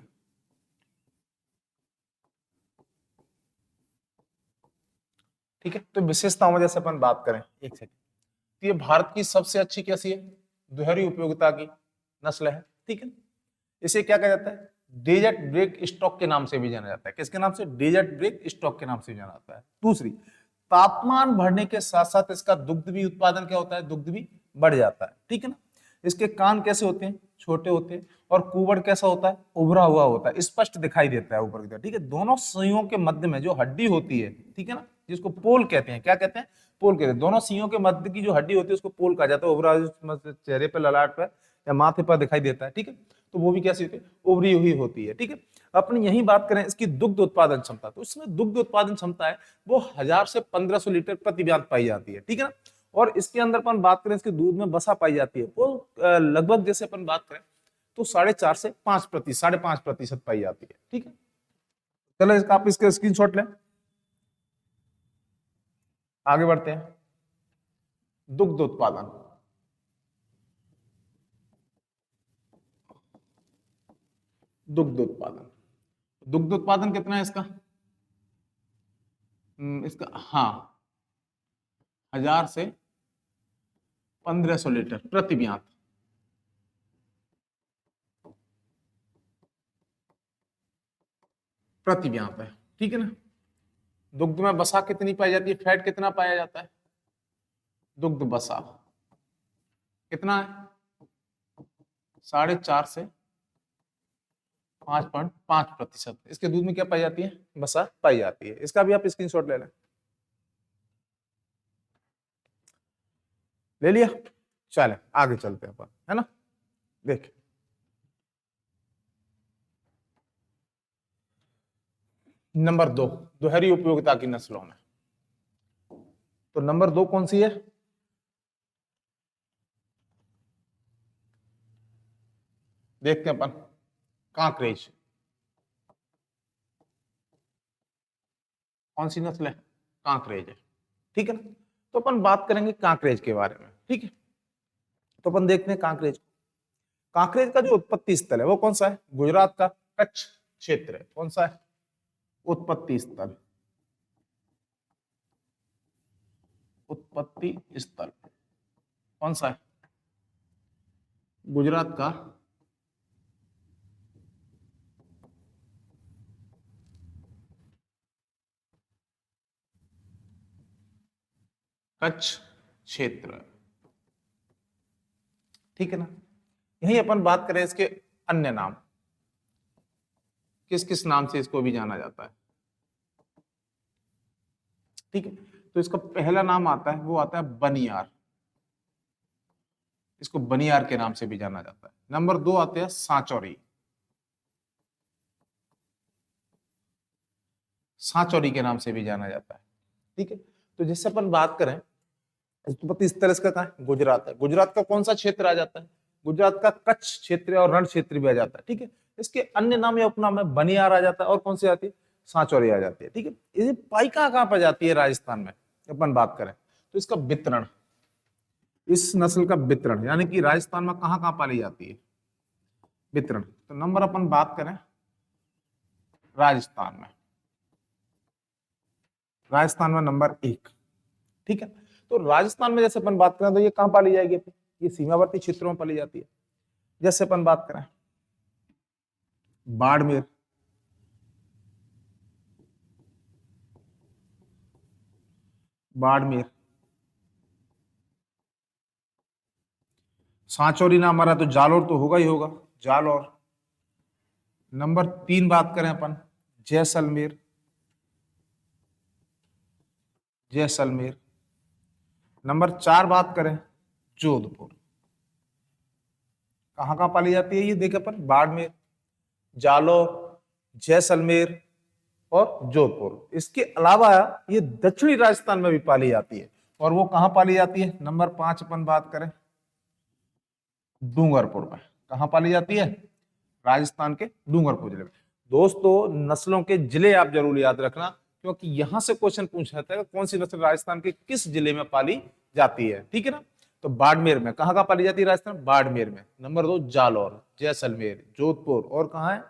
ठीक है, तो विशेषताओं में जैसे अपन बात करें, एक सेकंड, तो ये भारत की सबसे अच्छी कैसी है, दोहरी उपयोगिता की नस्ल है। ठीक है, इसे क्या कहा जाता है, डेजर्ट ब्रेक स्टॉक के नाम से भी जाना जाता है। किसके नाम से, डेजर्ट ब्रेक स्टॉक के नाम से जाना जाता है। दूसरी, तापमान बढ़ने के साथ साथ इसका दुग्ध भी उत्पादन क्या होता है, दुग्ध भी बढ़ जाता है। ठीक है ना। इसके कान कैसे होते हैं, छोटे होते हैं, और कुबड़ कैसा होता है, उभरा हुआ होता है, स्पष्ट दिखाई देता है ऊपर की तरफ। ठीक है, दोनों सुइयों के मध्य में जो हड्डी होती है, ठीक है ना, जिसको पोल कहते हैं, क्या कहते हैं, पोल कहते हैं। दोनों सींगों के मध्य की जो हड्डी होती है उसको पोल कहा जाता है। उभरा चेहरे पे, ललाट पे या माथे पर दिखाई देता है। ठीक है, तो वो भी कैसी होती है, उभरी हुई होती है। ठीक है, अपन यही बात करें इसकी दुग्ध उत्पादन क्षमता, तो इसमें दुग्ध उत्पादन क्षमता है वो 1000 से 1500 लीटर प्रति ब्याज पाई जाती है। ठीक है ना। और इसके अंदर अपन बात करें इसके दूध में वसा पाई जाती है वो लगभग, जैसे अपन बात करें तो 4.5 से 5%, 5.5% पाई जाती है। ठीक है, चलो इसका आप इसके स्क्रीनशॉट लें, आगे बढ़ते हैं। दुग्ध उत्पादन, दुग्ध उत्पादन, दुग्ध उत्पादन कितना है इसका, इसका, हाँ, 1000 से 1500 लीटर प्रति ब्याज, प्रति ब्याज है। ठीक है ना। दुग्ध में वसा कितनी पाई जाती है, फैट कितना पाया जाता है, दुग्ध वसा कितना है, 4.5 से 5.5%। इसके दूध में क्या पाई जाती है, वसा पाई जाती है। इसका भी आप स्क्रीनशॉट ले लें, ले लिया। चले आगे चलते हैं अपन, है ना। देख, नंबर 2, दोहरी उपयोगिता की नस्लों में, तो नंबर 2 कौन सी है, देखते हैं अपन, कांकरेज। कौन सी नस्ल है, कांकरेज है। ठीक है ना, तो अपन बात करेंगे कांकरेज के बारे में। ठीक है, तो अपन देखते हैं कांकरेज। कांकरेज का जो उत्पत्ति स्थल है वो कौन सा है? गुजरात का कच्छ क्षेत्र है। कौन सा है उत्पत्ति स्थल? उत्पत्ति स्थल कौन सा है? गुजरात का कच्छ क्षेत्र, ठीक है ना। यही अपन बात करें इसके अन्य नाम, किस किस नाम से इसको भी जाना जाता है, ठीक है। तो इसका पहला नाम आता है, वो आता है बनियार, इसको बनियार के नाम से भी जाना जाता है। नंबर 2 आते हैं सांचौरी, सांचौरी के नाम से भी जाना जाता है, ठीक है। तो जिससे अपन बात करें उत्पत्ति स्थल इसका कहाँ है? गुजरात है। गुजरात का कौन सा क्षेत्र आ जाता है? गुजरात का कच्छ क्षेत्र और रण क्षेत्र भी आ जाता है, ठीक है। इसके अन्य नाम या उपनाम है बनियार आ जाता है, और कौन सी आती है? सांचौरी आ जाती है, ठीक है। ये पाई कहाँ पर जाती है राजस्थान में अपन बात करें तो इसका वितरण, इस नस्ल का वितरण यानी कि राजस्थान में कहाँ कहाँ पाली जाती है वितरण। तो नंबर अपन बात करें राजस्थान में, राजस्थान में नंबर 1, ठीक है। तो राजस्थान में जैसे अपन बात करें तो ये कहां पाली जाएगी? ये सीमावर्ती क्षेत्रों में पाली जाती है। जैसे अपन बात करें बाड़मेर, बाड़मेर, सांचौरी नाम आ रहा तो जालोर तो होगा ही होगा, जालोर। नंबर 3 बात करें अपन जैसलमेर, जैसलमेर। नंबर 4 बात करें जोधपुर, कहाँ कहाँ पाली जाती है ये देखे अपन? बाड़मेर, जालौर, जैसलमेर और जोधपुर। इसके अलावा ये दक्षिणी राजस्थान में भी पाली जाती है, और वो कहाँ पाली जाती है? नंबर 5 अपन बात करें डूंगरपुर में, कहाँ पाली जाती है? राजस्थान के डूंगरपुर जिले में। दोस्तों नस्लों के जिले आप जरूर याद रखना, क्योंकि यहां से क्वेश्चन पूछा जाता है कौन सी नस्ल राजस्थान के किस जिले में पाली जाती है, ठीक है ना। तो बाड़मेर में, कहाँ कहाँ पाली जाती है राजस्थान? बाड़मेर में। नंबर 2 जालौर, जैसलमेर, जोधपुर, और कहाँ है?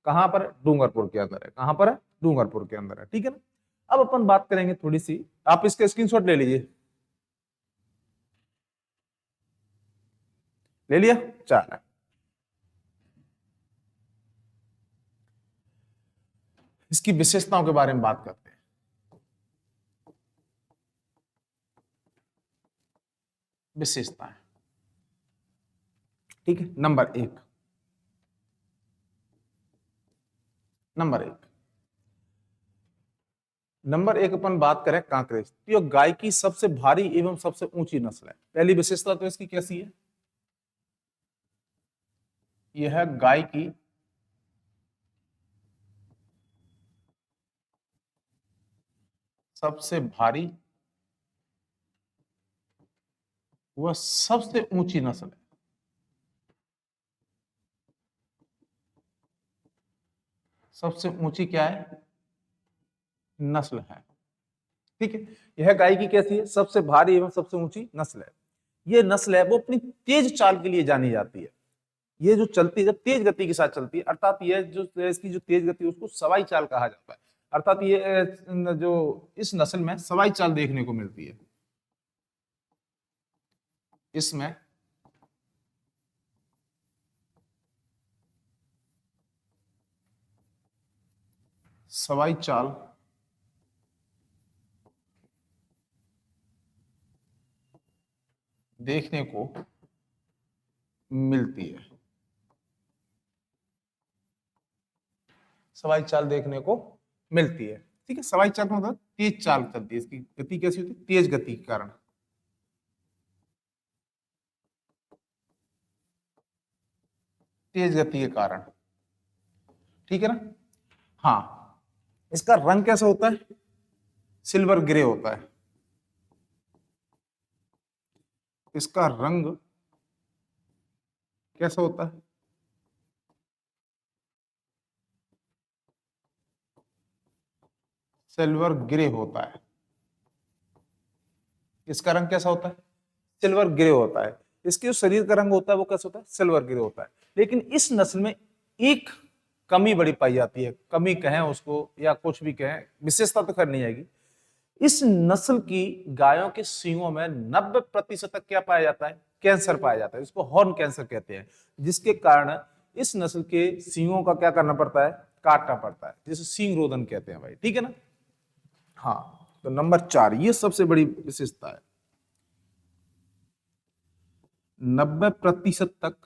कहां पर? डूंगरपुर के अंदर है। कहां पर है? डूंगरपुर के अंदर है, ठीक है ना। अब अपन बात करेंगे थोड़ी सी, आप इसके स्क्रीनशॉट ले लीजिए, ले लिया? चल इसकी विशेषताओं के बारे में बात करते हैं। विशेषताएं, ठीक है। नंबर 1, नंबर 1, नंबर 1 अपन बात करें कांकरेज, तो यह गाय की सबसे भारी एवं सबसे ऊंची नस्ल है। पहली विशेषता तो इसकी कैसी है? यह है गाय की सबसे भारी वह सबसे ऊंची नस्ल है। सबसे ऊंची क्या है? नस्ल है, ठीक है। यह गाय की कैसी है? सबसे भारी एवं सबसे ऊंची नस्ल है। ये नस्ल है वो अपनी तेज चाल के लिए जानी जाती है। ये जो चलती है जब तेज गति के साथ चलती है, अर्थात ये जो इसकी जो तेज गति है उसको सवाई चाल कहा जाता है। अर्थात ये जो इस नस्ल में सवाई चाल देखने को मिलती है, इसमें सवाई चाल देखने को मिलती है, सवाई चाल देखने को मिलती है, ठीक है। सवाई चाल मतलब तेज चाल चलती है, इसकी गति कैसी होती है? तेज गति के कारण, तेज गति के कारण, ठीक है ना। हाँ, इसका रंग कैसा होता है? सिल्वर ग्रे होता है। इसका रंग कैसा होता है? सिल्वर ग्रे होता है। इसका रंग कैसा होता है? सिल्वर ग्रे होता है। इसके जो शरीर का रंग होता है वो कैसा होता है, सिल्वर ग्रे होता है। लेकिन इस नस्ल में एक कमी बड़ी पाई जाती है, कमी कहें उसको या कुछ भी कहें, विशेषता तो खैर नहीं आएगी। इस नस्ल की गायों के सींगों में 90% तक क्या पाया जाता है, कैंसर पाया जाता है। इसको हॉर्न कैंसर कहते हैं, जिसके कारण इस नस्ल के सींगों का क्या करना पड़ता है, काटना पड़ता है, जिसे सींग रोदन कहते हैं भाई, ठीक है ना। हाँ, तो नंबर 4 ये सबसे बड़ी विशेषता है, 90% तक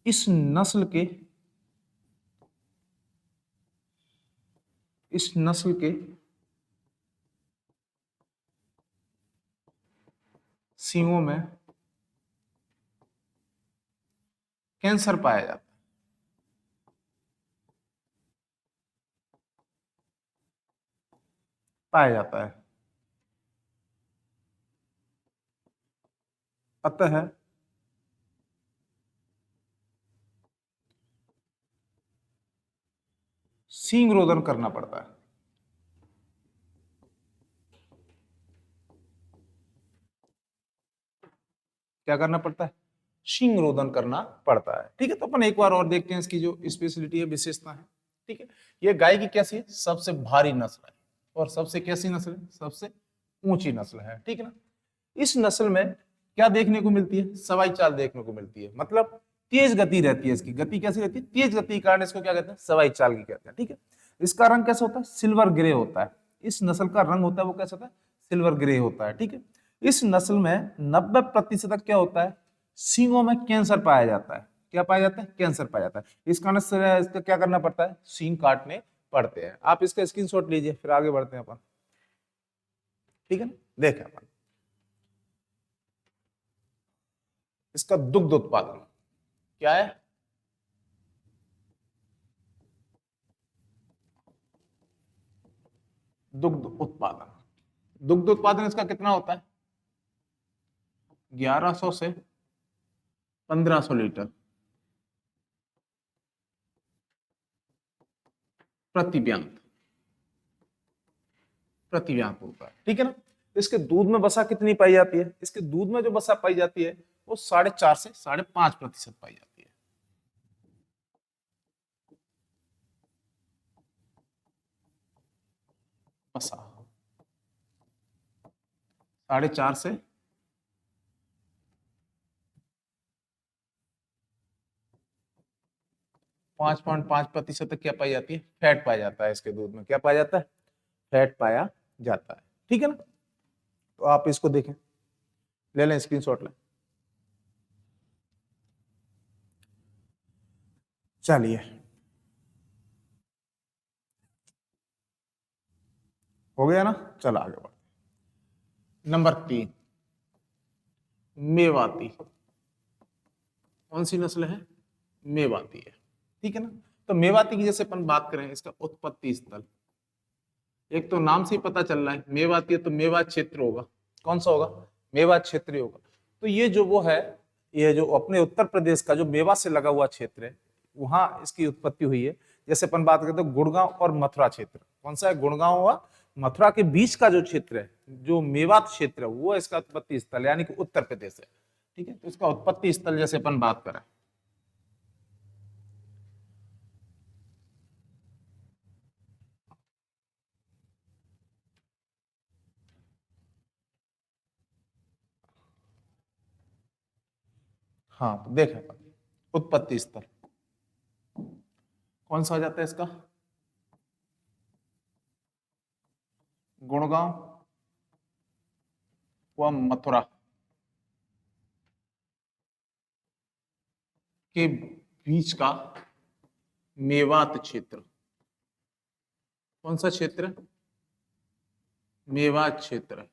इस नस्ल के सींगों में कैंसर पाया जाता है। अतः सींग रोदन करना पड़ता है। क्या करना पड़ता है, सींग रोदन करना पड़ता है, ठीक है। तो अपन एक बार और देखते हैं इसकी जो स्पेशलिटी है, विशेषता है, ठीक है। ये गाय की कैसी है, सबसे भारी नस्ल है, और सबसे कैसी नस्ल है, सबसे ऊंची नस्ल है, ठीक है ना। इस नस्ल में क्या देखने को मिलती है, सवाई चाल देखने को मिलती है, मतलब तेज गति रहती है। इसकी गति कैसी रहती है, तेज गति के कारण इसको क्या कहते हैं, सवाई चाल की कहते हैं, ठीक है। इसका रंग कैसा होता है, सिल्वर ग्रे होता है। इस नस्ल का रंग होता है वो कैसा होता है, सिल्वर ग्रे होता है, ठीक है। इस नस्ल में 90% तक क्या होता है, सींगों में कैंसर पाया जाता है। क्या पाया जाता है, कैंसर पाया जाता है। इस कारण से इसका क्या करना पड़ता है, सींग काटने पड़ते हैं। आप इसका स्क्रीनशॉट लीजिए, फिर आगे बढ़ते हैं अपन, ठीक है ना। देखें अपन इसका दुग्ध उत्पादन क्या है, दुग्ध उत्पादन इसका कितना होता है, 1100 से 1500 लीटर प्रति व्यांत होता है, ठीक है ना। इसके दूध में वसा कितनी पाई जाती है, इसके दूध में जो वसा पाई जाती है वो 4.5 से 5.5% पाई जाती है। वसा 4.5 से 5.5% तक क्या पाई जाती है, फैट पाया जाता है। इसके दूध में क्या पाया जाता है, फैट पाया जाता है, ठीक है ना। तो आप इसको देखें, ले लें स्क्रीनशॉट लें। चलिए हो गया ना, चलो आगे बढ़ते। नंबर 3 मेवाती। कौन सी नस्ल है, मेवाती है, ठीक है ना। तो मेवाती की जैसे अपन बात करें, इसका उत्पत्ति स्थल, एक तो नाम से ही पता चल रहा है मेवाती है, तो मेवात क्षेत्र होगा। कौन सा होगा, मेवात क्षेत्र होगा। तो ये जो वो है, ये जो अपने उत्तर प्रदेश का जो मेवा से लगा हुआ क्षेत्र है, वहां इसकी उत्पत्ति हुई है। जैसे अपन बात करते हैं गुड़गांव और मथुरा क्षेत्र, कौन सा है, गुड़गांव और मथुरा के बीच का जो क्षेत्र है, जो मेवात क्षेत्र है, वो इसका उत्पत्ति स्थल यानी कि उत्तर प्रदेश है, ठीक है। तो इसका उत्पत्ति स्थल जैसे अपन बात करें, हाँ तो देखें उत्पत्ति स्थल कौन सा हो जाता है इसका, गुड़गांव व मथुरा के बीच का मेवात क्षेत्र। कौन सा क्षेत्र, मेवात क्षेत्र,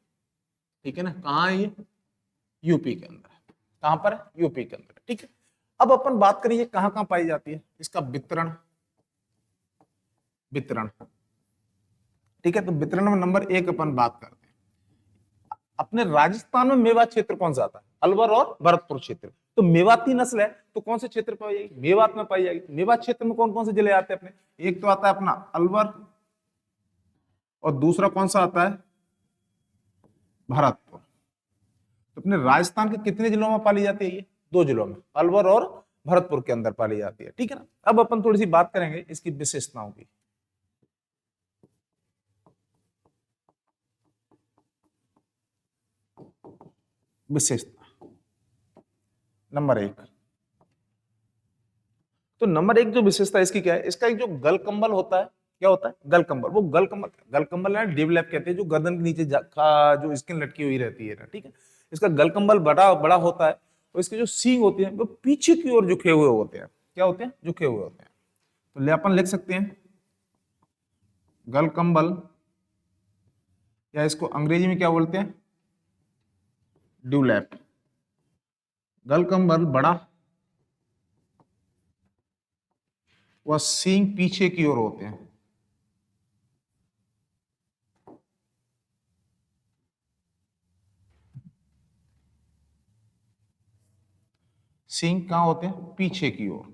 ठीक है ना। कहाँ है ये, यूपी के अंदर है। कहां पर है, यूपी के अंदर, ठीक है। अब अपन बात करें ये कहां कहां पाई जाती है, इसका वितरण, ठीक है। तो वितरण में नंबर 1 अपन बात करते हैं, अपने राजस्थान में मेवात क्षेत्र कौन सा आता है, अलवर और भरतपुर क्षेत्र। तो मेवाती नस्ल है तो कौन से क्षेत्र पाई जाएगी, मेवात में पाई जाएगी। मेवात क्षेत्र में कौन कौन से जिले आते हैं अपने, एक तो आता है अपना अलवर, और दूसरा कौन सा आता है भरतपुर। तो अपने राजस्थान के कितने जिलों में पाली जाती है ये? 2 जिलों में, अलवर और भरतपुर के अंदर पाली जाती है, ठीक है ना। अब अपन थोड़ी सी बात करेंगे इसकी विशेषताओं की। विशेषता नंबर 1, तो नंबर 1 जो विशेषता इसकी क्या है, इसका एक जो गल कंबल होता है, क्या होता है? गल कंबल। वो गल कंबल है डेवलप कहते हैं, जो गर्दन के नीचे जो स्किन लटकी हुई रहती है ना, ठीक है। इसका गल कंबल बड़ा बड़ा होता है, और इसके जो सींग होते हैं वो पीछे की ओर झुके हुए होते हैं। क्या होते हैं? झुके हुए होते हैं। तो अपन लिख सकते हैं गल कंबल, या इसको अंग्रेजी में क्या बोलते हैं? ड्यूलैप। गल कंबल बड़ा व सींग पीछे की ओर होते हैं। सींग कहां होते हैं? पीछे की ओर।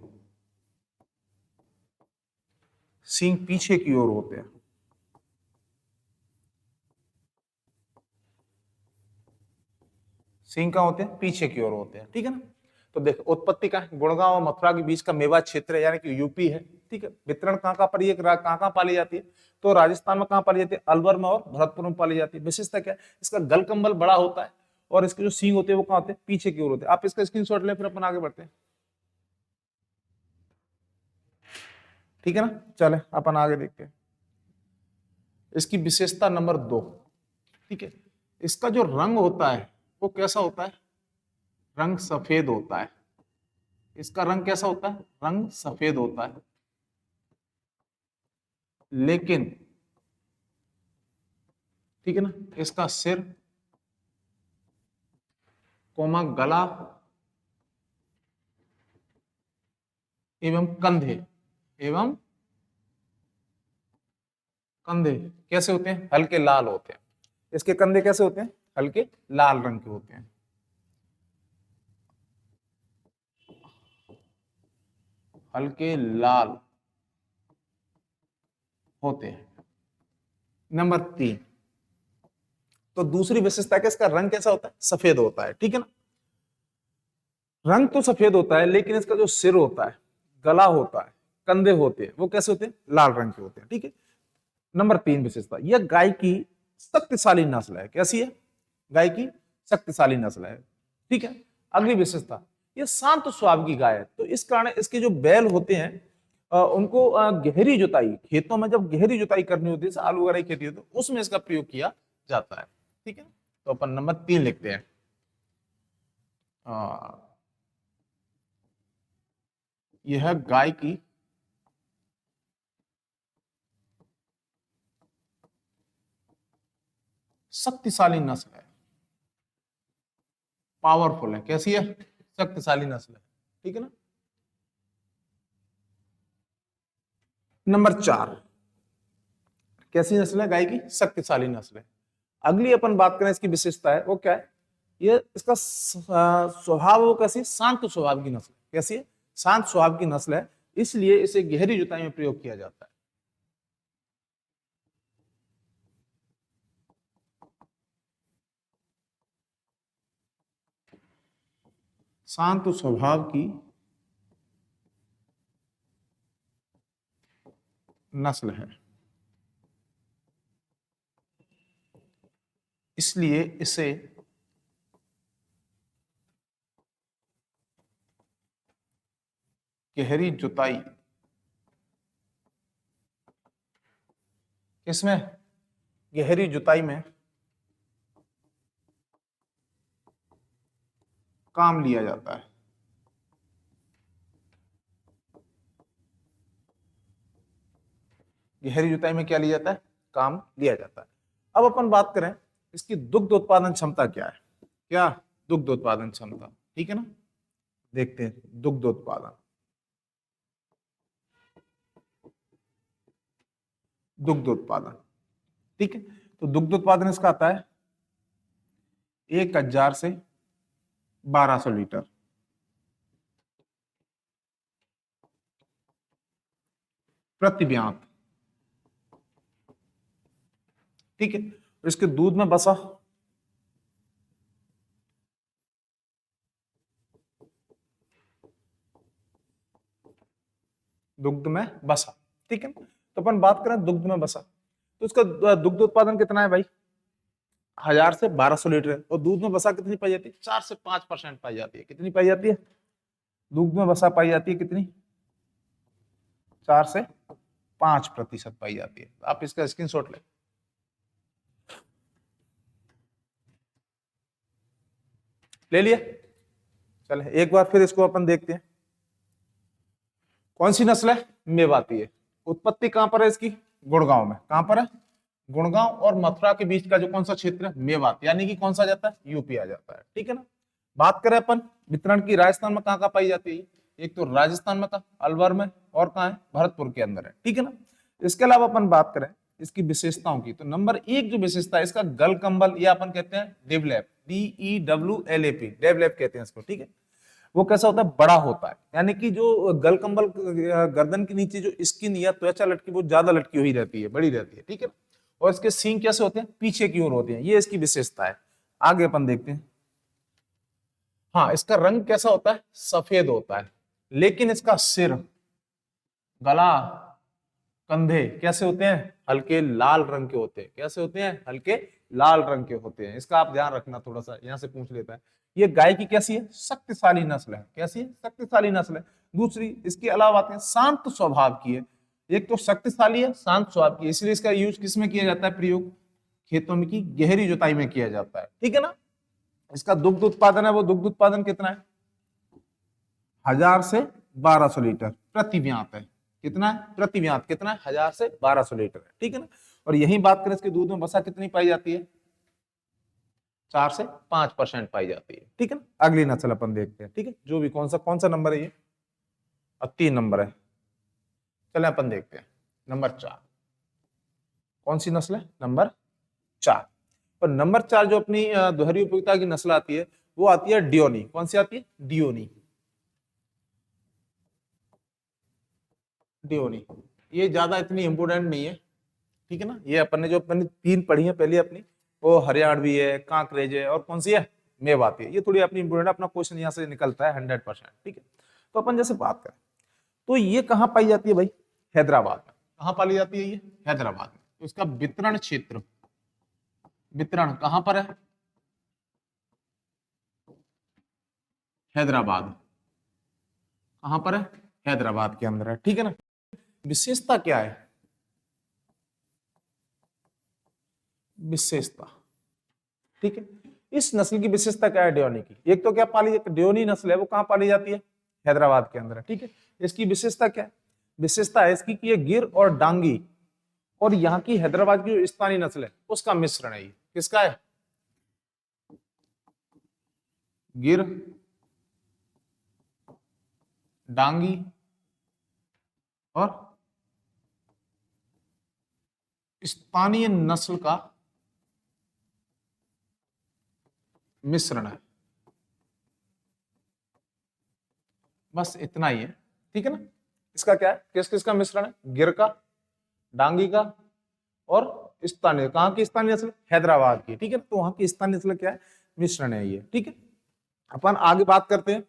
सींग पीछे की ओर होते हैं। सींग कहां होते हैं? पीछे की ओर होते हैं, ठीक है ना। तो देख, उत्पत्ति का गुड़गांव और मथुरा के बीच का मेवात क्षेत्र है, यानी कि यूपी है, ठीक है। वितरण कहां कहां पर, ये कहां कहां पाली जाती है? तो राजस्थान में कहां पाली जाती है? अलवर में और भरतपुर में पाली जाती है। विशेषता क्या है? इसका गल कंबल बड़ा होता है, और इसके जो सींग होते हैं वो कहां होते हैं? पीछे की ओर होते हैं। आप इसका स्क्रीनशॉट लें, फिर अपन आगे बढ़ते हैं, ठीक है ना। चले अपन आगे देखते हैं इसकी विशेषता नंबर 2, ठीक है। इसका जो रंग होता है वो कैसा होता है? रंग सफेद होता है। इसका रंग कैसा होता है? रंग सफेद होता है। लेकिन, ठीक है ना, इसका सिर, कोमा गला एवं कंधे, एवं कंधे कैसे होते हैं? हल्के लाल होते हैं। इसके कंधे कैसे होते हैं? हल्के लाल रंग के होते हैं। हल्के लाल होते हैं। नंबर 3, तो दूसरी विशेषता क्या, इसका रंग कैसा होता है? सफेद होता है, ठीक है ना। रंग तो सफेद होता है, लेकिन इसका जो सिर होता है, गला होता है, कंधे होते हैं, वो कैसे होते हैं? लाल रंग के होते हैं, ठीक है। नंबर 3 विशेषता, यह गाय की शक्तिशाली नस्ल है। कैसी है? गाय की शक्तिशाली नस्ल है, ठीक है। अगली विशेषता, यह शांत स्वभाव की गाय है। तो इस कारण इसके जो बैल होते हैं, उनको गहरी जुताई, खेतों में जब गहरी जुताई करनी होती है, आलू वगैरह की खेती होती है, उसमें इसका प्रयोग किया जाता है, ठीक है। तो अपन नंबर 3 लिखते हैं। यह गाय की शक्तिशाली नस्ल है, पावरफुल है। कैसी है? शक्तिशाली नस्ल है, ठीक है ना। नंबर 4, कैसी नस्ल है? गाय की शक्तिशाली नस्ल है। अगली अपन बात करें इसकी विशेषता है, वो क्या है? ये इसका स्वभाव, वो कैसी? शांत स्वभाव की नस्ल। कैसी है? शांत स्वभाव की नस्ल है, इसलिए इसे गहरी जुताई में प्रयोग किया जाता है। शांत स्वभाव की नस्ल है, इसलिए इसे गहरी जुताई, इसमें गहरी जुताई में काम लिया जाता है। गहरी जुताई में क्या लिया जाता है? काम लिया जाता है। अब अपन बात करें इसकी दुग्ध उत्पादन क्षमता क्या है? क्या? दुग्ध उत्पादन क्षमता, ठीक है ना। देखते हैं दुग्ध उत्पादन। दुग्ध उत्पादन, ठीक है। तो दुग्ध उत्पादन इसका आता है 1000 से 1200 लीटर प्रति ब्यांत, ठीक है। इसके दूध में बसा दुग्ध में बसा, ठीक है। तो अपन बात करें दुग्ध में बसा, तो उसका दुग्ध उत्पादन कितना है भाई, 1000 से 1200 लीटर है। और दूध में बसा कितनी पाई जाती है, 4 से 5% पाई जाती है। कितनी पाई जाती है, दूध में वसा पाई जाती है कितनी, 4 से 5% पाई जाती है। आप इसका स्क्रीनशॉट ले। ले लिया, चले एक बार फिर इसको अपन देखते हैं। कौन सी नस्ल है, मेवाती है। उत्पत्ति कहां पर है इसकी, गुड़गांव में। कहां पर है, गुड़गांव और मथुरा के बीच का जो कौन सा क्षेत्र है, मेवात, यानी कि कौन सा आ जाता है, यूपी आ जाता है, ठीक है ना। बात करें अपन वितरण की, राजस्थान में कहां पाई जाती है, एक तो राजस्थान में, अलवर में, और कहां है, भरतपुर के अंदर है, ठीक है ना। इसके अलावा अपन बात करें इसकी विशेषताओं की, तो नंबर 1 जो विशेषता है इसका गल कंबल, या अपन कहते हैं डेवलप, DEWLAP, डेवलप कहते हैं इसको, ठीक है। वो कैसा होता है, बड़ा होता है, यानी कि जो गल कंबल गर्दन के नीचे जो स्किन या त्वचा लटकी वो ज्यादा लटकी हुई रहती है, बड़ी रहती है, ठीक है। और इसके सींग कैसे होते हैं, पीछे की ओर होते हैं, ये इसकी विशेषता है। आगे अपन देखते हैं। हाँ, इसका रंग कैसा होता है, सफेद होता है, लेकिन इसका सिर, गला, कंधे कैसे होते हैं, हल्के लाल रंग के होते हैं। कैसे होते हैं, हल्के लाल रंग के होते हैं। इसका आप ध्यान रखना, थोड़ा सा यहां से पूछ लेता है। ये गाय की कैसी है, शक्तिशाली नस्ल है। कैसी है, शक्तिशाली नस्ल है। दूसरी, इसके अलावा आते हैं शांत स्वभाव की है। एक तो शक्तिशाली है, शांत स्वभाव की है, इसलिए इसका यूज किसमें किया जाता है, प्रयोग खेतों में की गहरी जुताई में किया जाता है, ठीक है ना। इसका दुग्ध उत्पादन है, वो दुग्ध उत्पादन कितना है, 1000 से 1200 लीटर प्रति व्यांत है। कितना है, प्रति व्यांत कितना है, 1000 से 1200 लीटर है, ठीक है ना। और यही बात करें इसके दूध में वसा कितनी पाई जाती है, 4 से 5% पाई जाती है, ठीक है ना। अगली नस्ल अपन देखते हैं, ठीक है, जो भी कौन सा नंबर है ये, 3 नंबर है। चले अपन देखते हैं नंबर 4, कौन सी नस्ल है, नंबर 4। और नंबर 4 जो अपनी दोहरी उपयोगिता की नस्ल आती है, वो आती है डियोनी। कौन सी आती है, डियोनी, डियोनी। ये ज्यादा इतनी इंपोर्टेंट नहीं है, ठीक है ना। ये अपन ने जो अपनी 3 पढ़ी है पहले अपनी, वो हरियाणवी है, कांकरेज है, और कौन सी है, मेवाती है। ये थोड़ी अपनी इंपोर्टेंट, अपना क्वेश्चन यहाँ से निकलता है 100%, ठीक है। तो अपन जैसे बात करें, तो ये कहाँ पाई जाती है भाई, हैदराबाद में। कहाँ पाली जाती है ये, हैदराबाद में। तो इसका वितरण क्षेत्र, वितरण कहां पर है, हैदराबाद। कहां पर है, हैदराबाद के अंदर है, ठीक है ना। विशेषता क्या है, विशेषता, ठीक है। इस नस्ल की विशेषता क्या है, डियोनी की। एक तो क्या पाली, डियोनी नस्ल है, वो कहां पाली जाती है, हैदराबाद के अंदर है, ठीक है। इसकी विशेषता क्या है, विशेषता है इसकी कि ये गिर और डांगी और यहाँ की हैदराबाद की जो स्थानीय नस्ल है उसका मिश्रण है। ये किसका है, गिर, डांगी और स्थानीय नस्ल का मिश्रण है। बस इतना ही है, ठीक है ना। इसका क्या है, किस किस का मिश्रण है, गिर का, डांगी का और स्थानीय। कहां की स्थानीय नस्ल, हैदराबाद की, ठीक है। तो वहां की स्थानीय नस्ल क्या है, मिश्रण है ये, ठीक है। अपन आगे बात करते हैं।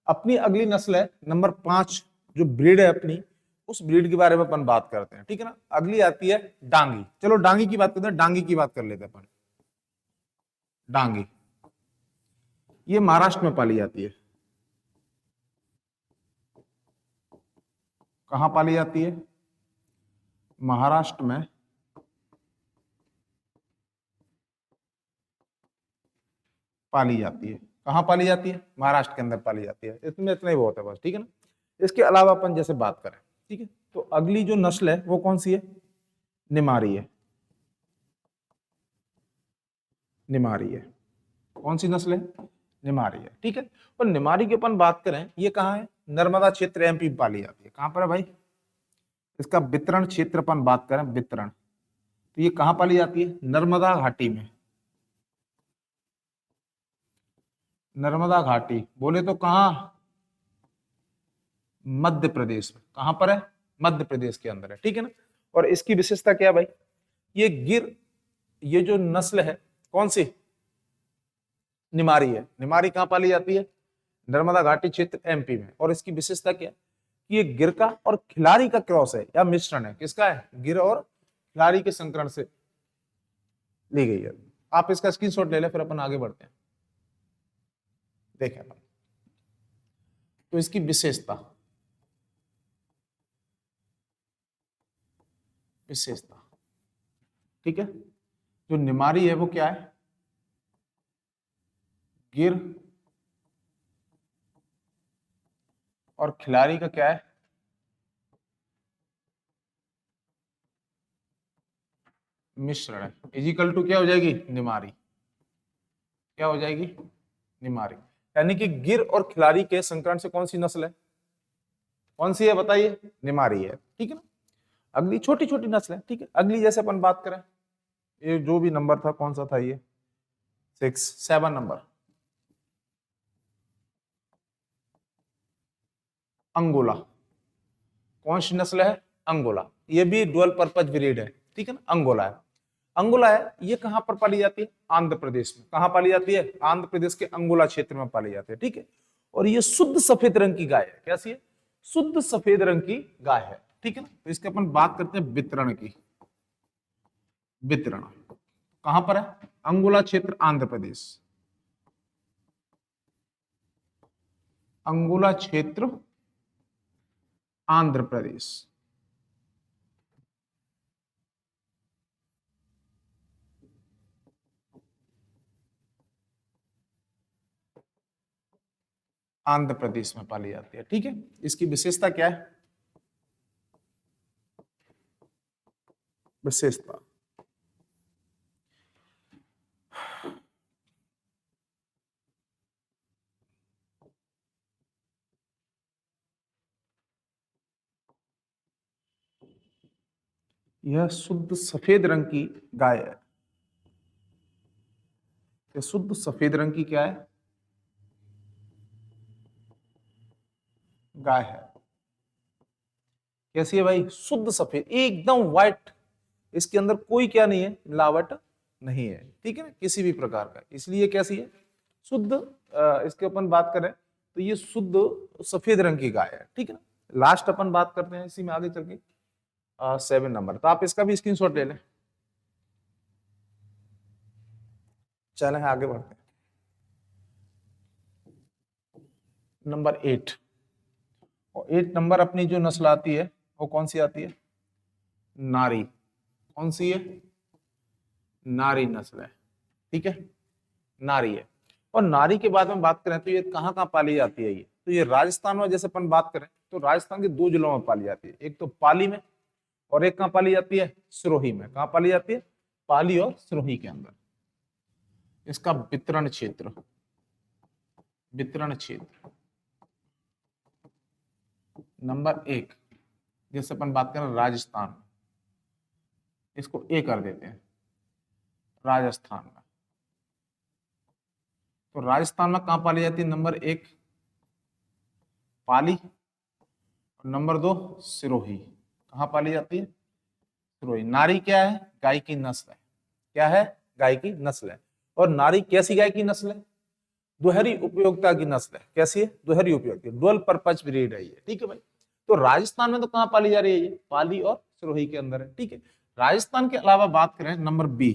अपनी अगली नस्ल है नंबर 5, जो ब्रीड है अपनी, उस ब्रीड के बारे में अपन बात करते हैं, ठीक है ना। अगली आती है डांगी। चलो डांगी की बात करते हैं, डांगी की बात कर लेते हैं अपन। डांगी ये महाराष्ट्र में पाली जाती है। कहां पाली जाती है, महाराष्ट्र में पाली जाती है। कहां पाली जाती है, महाराष्ट्र के अंदर पाली जाती है। इसमें इतना ही बहुत है बस, ठीक है ना। इसके अलावा अपन जैसे बात करें, ठीक है, तो अगली जो नस्ल है वो कौन सी है, निमारी है। निमारी है, कौन सी नस्ल है, निमारी है, ठीक है। और निमारी की अपन बात करें, ये कहाँ है, नर्मदा क्षेत्र एमपी में पाली जाती है। कहां पर है भाई, इसका वितरण क्षेत्र अपन बात करें, वितरण, तो ये कहां पाली जाती है, नर्मदा घाटी में। नर्मदा घाटी बोले तो कहां, मध्य प्रदेश में। कहां पर है, मध्य प्रदेश के अंदर है, ठीक है ना। और इसकी विशेषता क्या है भाई, ये गिर, ये जो नस्ल है कौन सी, निमारी है। निमारी कहां पाली जाती है, नर्मदा घाटी क्षेत्र एमपी में। और इसकी विशेषता क्या है कि ये गिर का और खिलाड़ी का क्रॉस है या मिश्रण है। किसका है? गिर और खिलाड़ी के संकरण से ली गई है। आप इसका स्क्रीनशॉट ले लें, फिर अपन आगे बढ़ते हैं। देखें अपन तो इसकी विशेषता, विशेषता ठीक है, जो निमारी है वो क्या है? गिर और खिलाड़ी का क्या है? मिश्रण है। इजिकल टू क्या हो जाएगी? निमारी। क्या हो जाएगी? निमारी। यानी कि गिर और खिलाड़ी के संकरण से कौन सी नस्ल है? कौन सी है बताइए? निमारी है। ठीक है ना। अगली छोटी छोटी नस्ल है। ठीक है, अगली जैसे अपन बात करें, ये जो भी नंबर था कौन सा था? ये 7 नंबर, अंगोला। कौन सी नस्ल है? अंगोला। ये भी डुअल पर्पज ब्रीड है। ठीक है ना, अंगोला है। अंगोला है, ये कहां पर पाली जाती है? आंध्र प्रदेश में। कहां पाली जाती है? आंध्र प्रदेश के अंगोला क्षेत्र में पाली जाती है। ठीक है, और ये शुद्ध सफेद रंग की गाय है। कैसी है? शुद्ध सफेद रंग की गाय है। ठीक है ना। तो इसके अपन बात करते हैं वितरण की। वितरण कहां पर है? अंगोला क्षेत्र, आंध्र प्रदेश। अंगोला क्षेत्र, आंध्र प्रदेश। आंध्र प्रदेश में पाली जाती है। ठीक है, इसकी विशेषता क्या है? विशेषता यह शुद्ध सफेद रंग की गाय है। यह शुद्ध सफेद रंग की क्या है? गाय है। कैसी है भाई? शुद्ध सफेद, एकदम व्हाइट। इसके अंदर कोई क्या नहीं है? मिलावट नहीं है। ठीक है ना, किसी भी प्रकार का। इसलिए कैसी है? शुद्ध। इसके अपन बात करें तो ये शुद्ध सफेद रंग की गाय है। ठीक है ना। लास्ट अपन बात करते हैं इसी में आगे चल के 7 नंबर। तो आप इसका भी स्क्रीनशॉट ले लें। चलें आगे बढ़ते हैं। नंबर 8, और 8 नंबर अपनी जो नस्ल आती है वो कौन सी आती है? नारी। कौन सी है? नारी नस्ल है। ठीक है, नारी है। और नारी के बाद में बात करें तो ये कहाँ कहाँ पाली जाती है? ये तो ये राजस्थान में, जैसे अपन बात करें तो राजस्थान के 2 जिलों में पाली जाती है। एक तो पाली में, और एक कहाँ पाली जाती है? सिरोही में। कहाँ पाली जाती है? पाली और सिरोही के अंदर। इसका वितरण क्षेत्र, वितरण क्षेत्र नंबर 1, जैसे अपन बात करें राजस्थान, इसको ए कर देते हैं, राजस्थान में। तो राजस्थान में कहां पाली जाती है? नंबर 1 पाली, और नंबर 2 सिरोही। कहां पाली जाती है? सिरोही। नारी क्या है? गाय की नस्ल है। क्या है? गाय की नस्ल है। और नारी कैसी गाय की नस्ल है? दोहरी उपयोगिता की नस्ल है। कैसी है? दोहरी उपयोगिता, डुअल पर्पज ब्रीड है ये। ठीक है भाई। तो राजस्थान में तो कहां पाली जा रही है? ये पाली और सिरोही के अंदर है। ठीक है। राजस्थान के अलावा बात करें नंबर बी,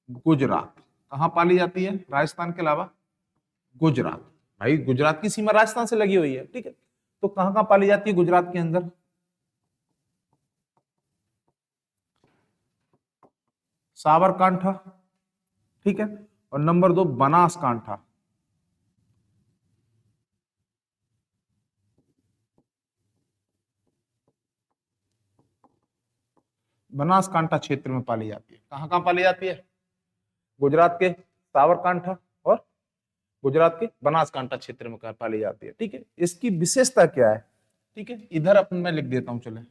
गुजरात। कहां पाली जाती है राजस्थान के अलावा? गुजरात। भाई गुजरात की सीमा राजस्थान से लगी हुई है। ठीक है, तो कहां कहां पाली जाती है गुजरात के अंदर? साबरकांठा। ठीक है, और नंबर 2 बनासकांठा। बनासकांठा क्षेत्र में पाली जाती है। कहां कहां पाली जाती है? गुजरात के साबरकांठा और गुजरात के बनासकांठा क्षेत्र में पाली जाती है। ठीक है, इसकी विशेषता क्या है? ठीक है, इधर अपन मैं लिख देता हूं, चले।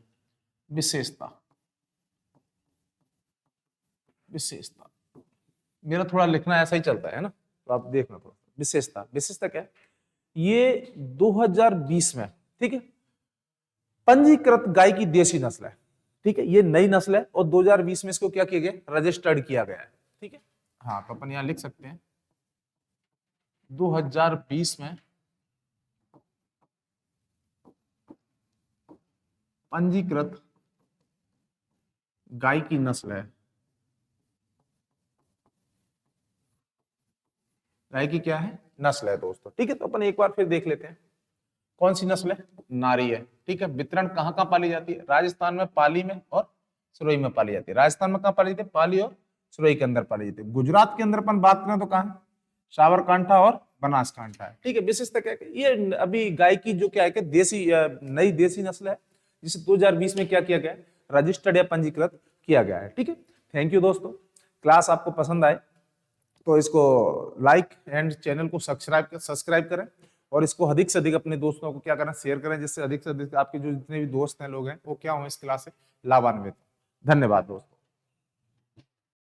विशेषता, विशेषता मेरा थोड़ा लिखना ऐसा ही चलता है ना, तो आप देखना थोड़ा। विशेषता, विशेषता क्या है? ये 2020 में, ठीक है, पंजीकृत गाय की देसी नस्ल है। ठीक है, ये नई नस्ल है और 2020 में इसको क्या किया गया? रजिस्टर्ड किया गया है। ठीक है, हाँ, तो अपन यहां लिख सकते हैं 2020 में पंजीकृत गाय की नस्ल है। गाय की क्या है? नस्ल है दोस्तों। ठीक है, तो अपन एक बार फिर देख लेते हैं कौन सी नस्ल है। नारी है। ठीक है, वितरण कहाँ कहाँ पाली जाती है? राजस्थान में पाली में और सिरोही में पाली जाती है। राजस्थान में कहाँ पाली जाती है? पाली और सिरोही के अंदर पाली जाती है। गुजरात के अंदर अपन बात करें तो कहाँ है? साबरकांठा और बनासकांठा है। ठीक है, विशेषता क्या है? ये अभी गाय की जो क्या है कि देसी नई देसी नस्ल है, जिसे 2020 में क्या किया गया है? रजिस्टर्ड या पंजीकृत किया गया है। ठीक है, थैंक यू दोस्तों। क्लास आपको पसंद आए तो इसको लाइक एंड चैनल को सब्सक्राइब करें और इसको अधिक से अधिक अपने दोस्तों को क्या करना? शेयर करें, जिससे अधिक से अधिक आपके जो जितने भी दोस्त हैं लोग हैं वो क्या हो इस क्लास से लाभान्वित। धन्यवाद दोस्तों।